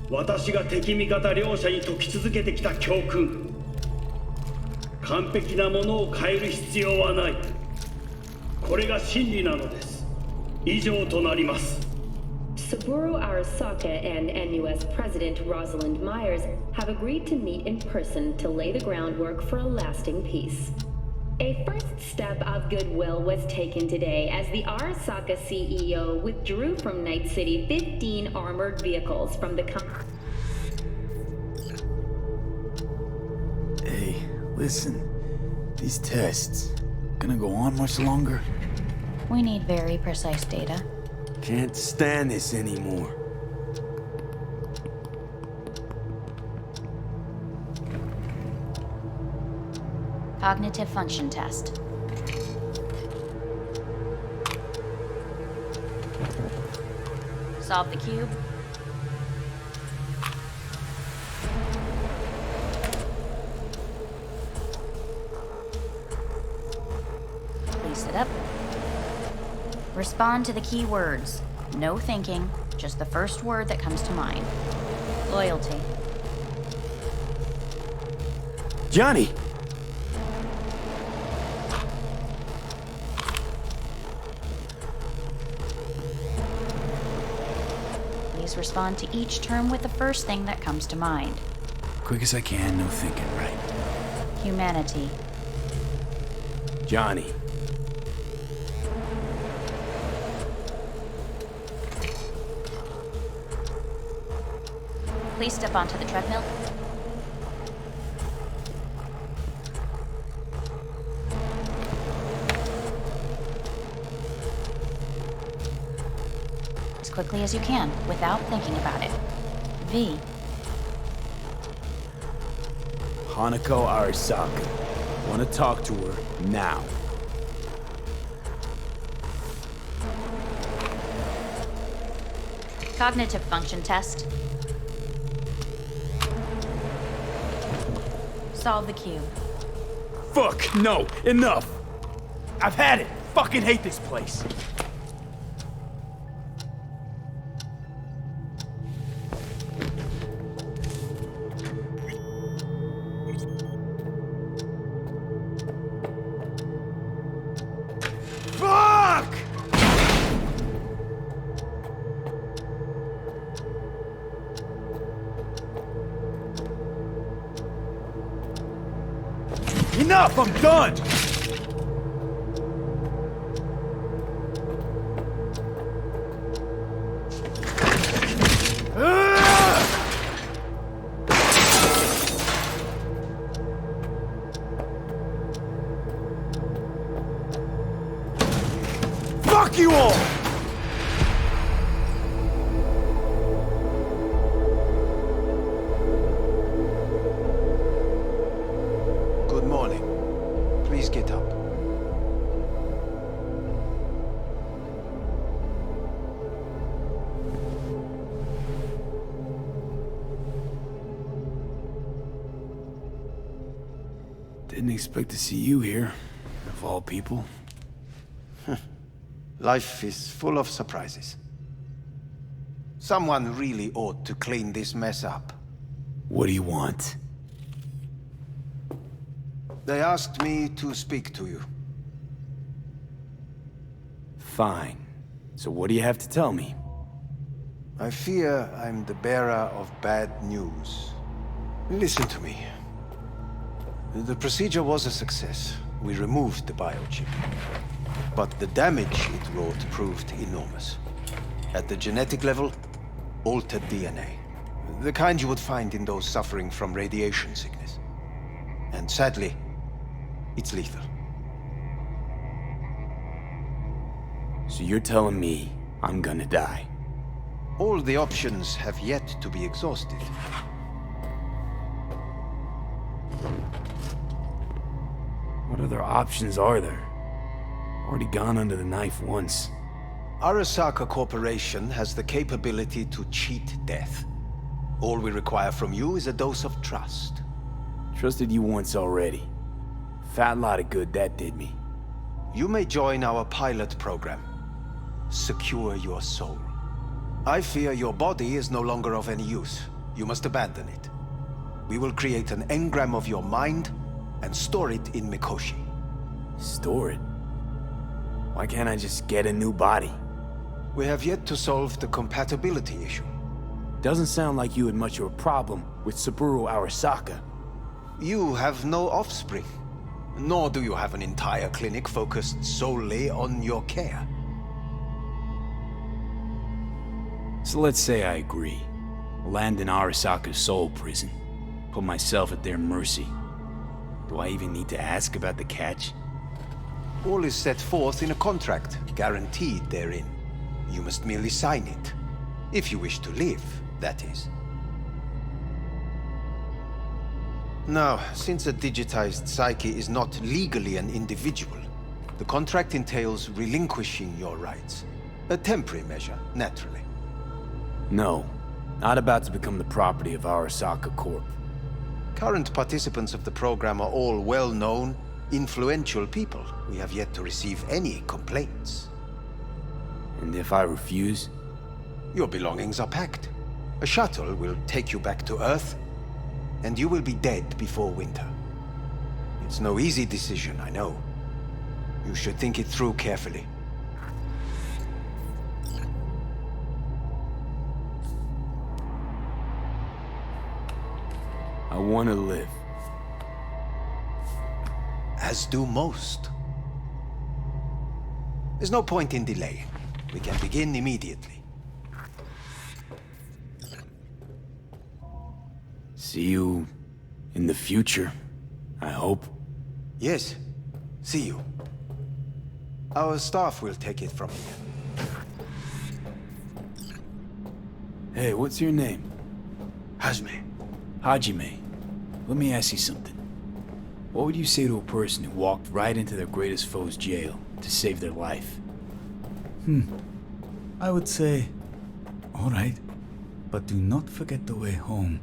私が敵味方両者に説き続けてきた教訓。完璧なものを変える必要はない。これが真理なのです。以上となります。
Saburo Arasaka and NUS President Rosalind Myers have agreed to meet in person to lay the groundwork for a lasting peace. A first step of goodwill was taken today as the Arasaka CEO withdrew from Night City 15 armored vehicles from the
Hey, listen. These tests, gonna go on much longer?
We need very precise data.
Can't stand this anymore.
Cognitive function test. Solve the cube. Please sit up. Respond to the key words. No thinking, just the first word that comes to mind. Loyalty.
Johnny!
Please respond to each term with the first thing that comes to mind.
Quick as I can, no thinking, right?
Humanity.
Johnny.
Please step onto the treadmill. As quickly as you can, without thinking about it. V.
Hanako Arasaka. Want to talk to her now.
Cognitive function test. Solve the cube.
Fuck, no, enough! I've had it! Fucking hate this place! Fuck! Enough! I'm done! Fuck you all!
Good morning. Please get up.
Didn't expect to see you here, of all people.
Life is full of surprises. Someone really ought to clean this mess up.
What do you want?
They asked me to speak to you.
Fine. So what do you have to tell me?
I fear I'm the bearer of bad news. Listen to me. The procedure was a success. We removed the biochip. But the damage it wrought proved enormous. At the genetic level, altered DNA. The kind you would find in those suffering from radiation sickness. And sadly, it's lethal.
So you're telling me I'm gonna die?
All the options have yet to be exhausted.
What other options are there? Already gone under the knife once.
Arasaka Corporation has the capability to cheat death. All we require from you is a dose of trust.
Trusted you once already. Fat lot of good that did me.
You may join our pilot program. Secure your soul. I fear your body is no longer of any use. You must abandon it. We will create an engram of your mind and store it in Mikoshi.
Store it? Why can't I just get a new body?
We have yet to solve the compatibility issue.
Doesn't sound like you had much of a problem with Saburo Arasaka.
You have no offspring. Nor do you have an entire clinic focused solely on your care.
So let's say I agree. Land in Arasaka's soul prison. Put myself at their mercy. Do I even need to ask about the catch?
All is set forth in a contract, guaranteed therein. You must merely sign it. If you wish to live, that is. Now, since a digitized psyche is not legally an individual, the contract entails relinquishing your rights. A temporary measure, naturally.
No. Not about to become the property of Arasaka Corp.
Current participants of the program are all well-known, influential people. We have yet to receive any complaints.
And if I refuse?
Your belongings are packed. A shuttle will take you back to Earth, and you will be dead before winter. It's no easy decision, I know. You should think it through carefully.
I want to live.
As do most. There's no point in delaying. We can begin immediately.
See you in the future, I hope.
Yes, see you. Our staff will take it from here.
Hey, what's your name?
Hajime.
Hajime. Let me ask you something. What would you say to a person who walked right into their greatest foe's jail to save their life?
I would say, all right, but do not forget the way home.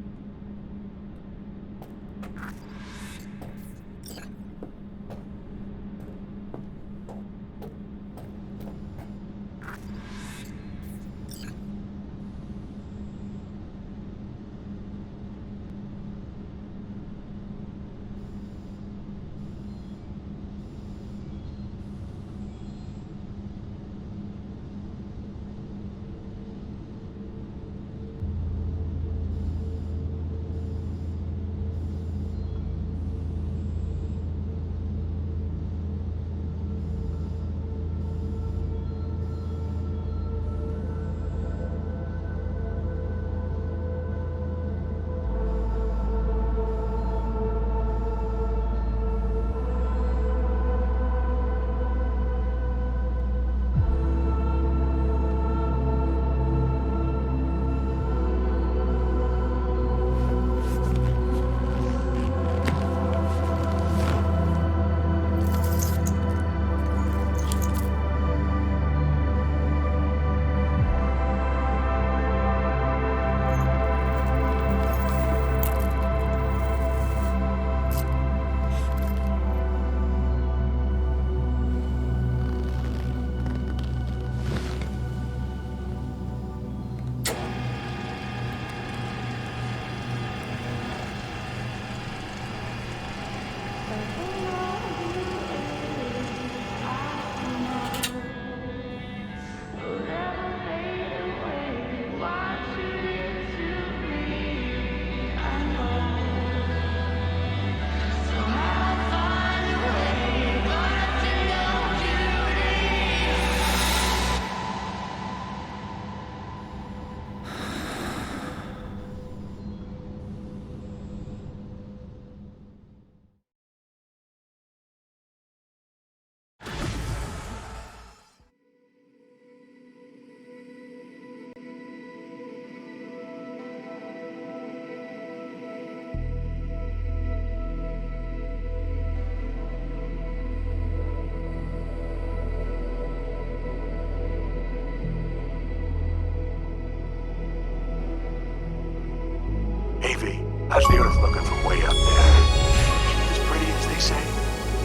they say?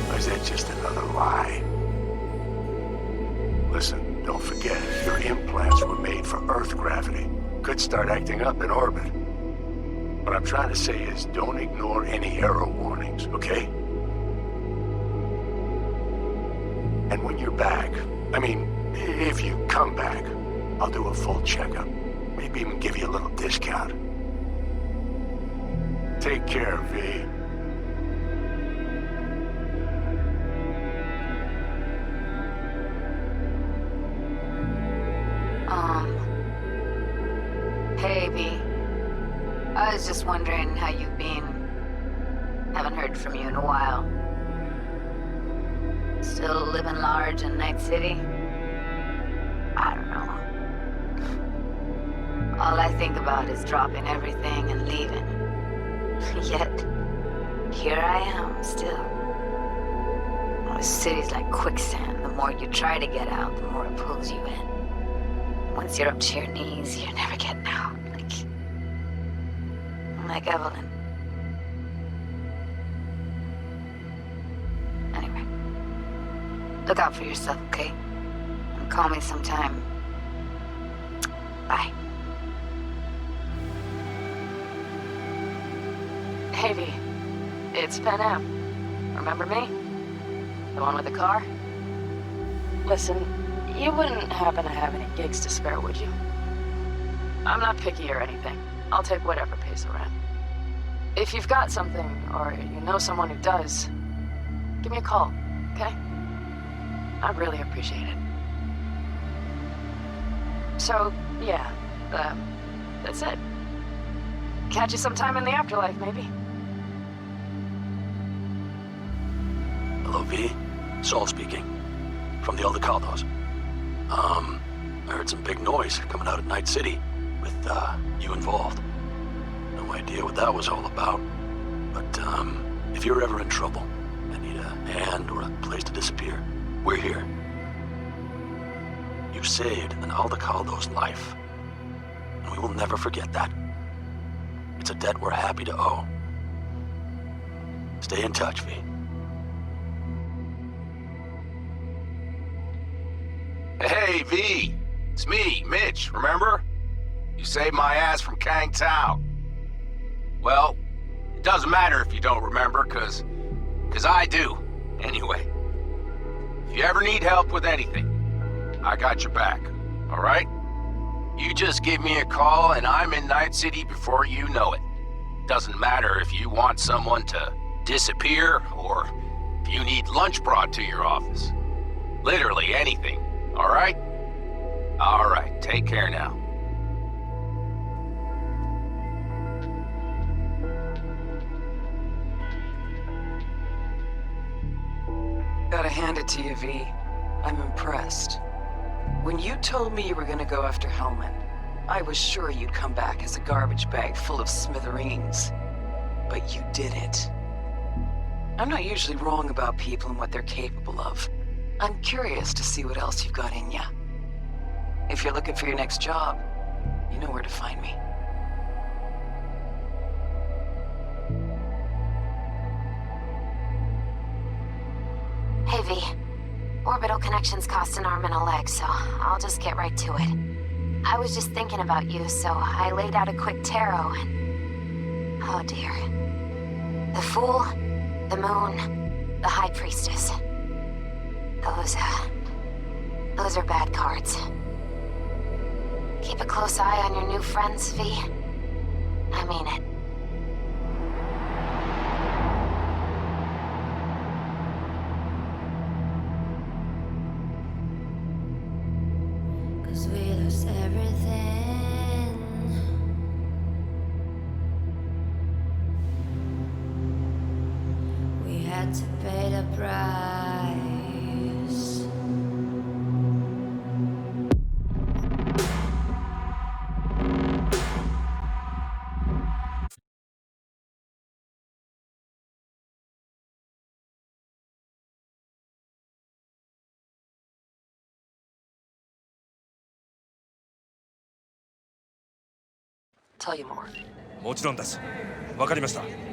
Or is that just another lie? Listen, don't forget, your implants were made for Earth gravity. Could start acting up in orbit. What I'm trying to say is, don't ignore any error warnings, okay? And when you're back, I mean, if you come back, I'll do a full checkup. Maybe even give you a little discount. Take care, V.
Hey, V. I was just wondering how you've been. Haven't heard from you in a while. Still living large in Night City? I don't know. All I think about is dropping everything and leaving. Yet, here I am, still. The city's like quicksand. The more you try to get out, the more it pulls you in. Once you're up to your knees, you're never getting out. Like Evelyn. Anyway. Look out for yourself, okay? And call me sometime. Bye. Hey, V. It's Pan Am. Remember me? The one with the car? Listen, you wouldn't happen to have any gigs to spare, would you? I'm not picky or anything. I'll take whatever pays the rent. If you've got something, or you know someone who does, give me a call, okay? I'd really appreciate it. So, yeah, that's it. Catch you sometime in the afterlife, maybe.
Hello, V. Saul speaking. From the Aldecaldos. I heard some big noise coming out of Night City with, you involved. No idea what that was all about. But, if you're ever in trouble and need a hand or a place to disappear, we're here. You saved an Aldecaldo's life. And we will never forget that. It's a debt we're happy to owe. Stay in touch, V.
Hey, V. It's me, Mitch, remember? You saved my ass from Kang Tao. Well, it doesn't matter if you don't remember, cause I do. Anyway, if you ever need help with anything, I got your back, all right? You just give me a call and I'm in Night City before you know it. Doesn't matter if you want someone to disappear or if you need lunch brought to your office. Literally anything, all right? All right, take care now.
Gotta hand it to you, V. I'm impressed. When you told me you were gonna go after Hellman, I was sure you'd come back as a garbage bag full of smithereens. But you did it. I'm not usually wrong about people and what they're capable of. I'm curious to see what else you've got in ya. If you're looking for your next job, you know where to find me.
Hey, V. Orbital connections cost an arm and a leg, so I'll just get right to it. I was just thinking about you, so I laid out a quick tarot and... oh dear. The Fool, the Moon, the High Priestess. Those are bad cards. Keep a close eye on your new friends, V. I mean it.
Tell you more.
もちろんです。わかりました。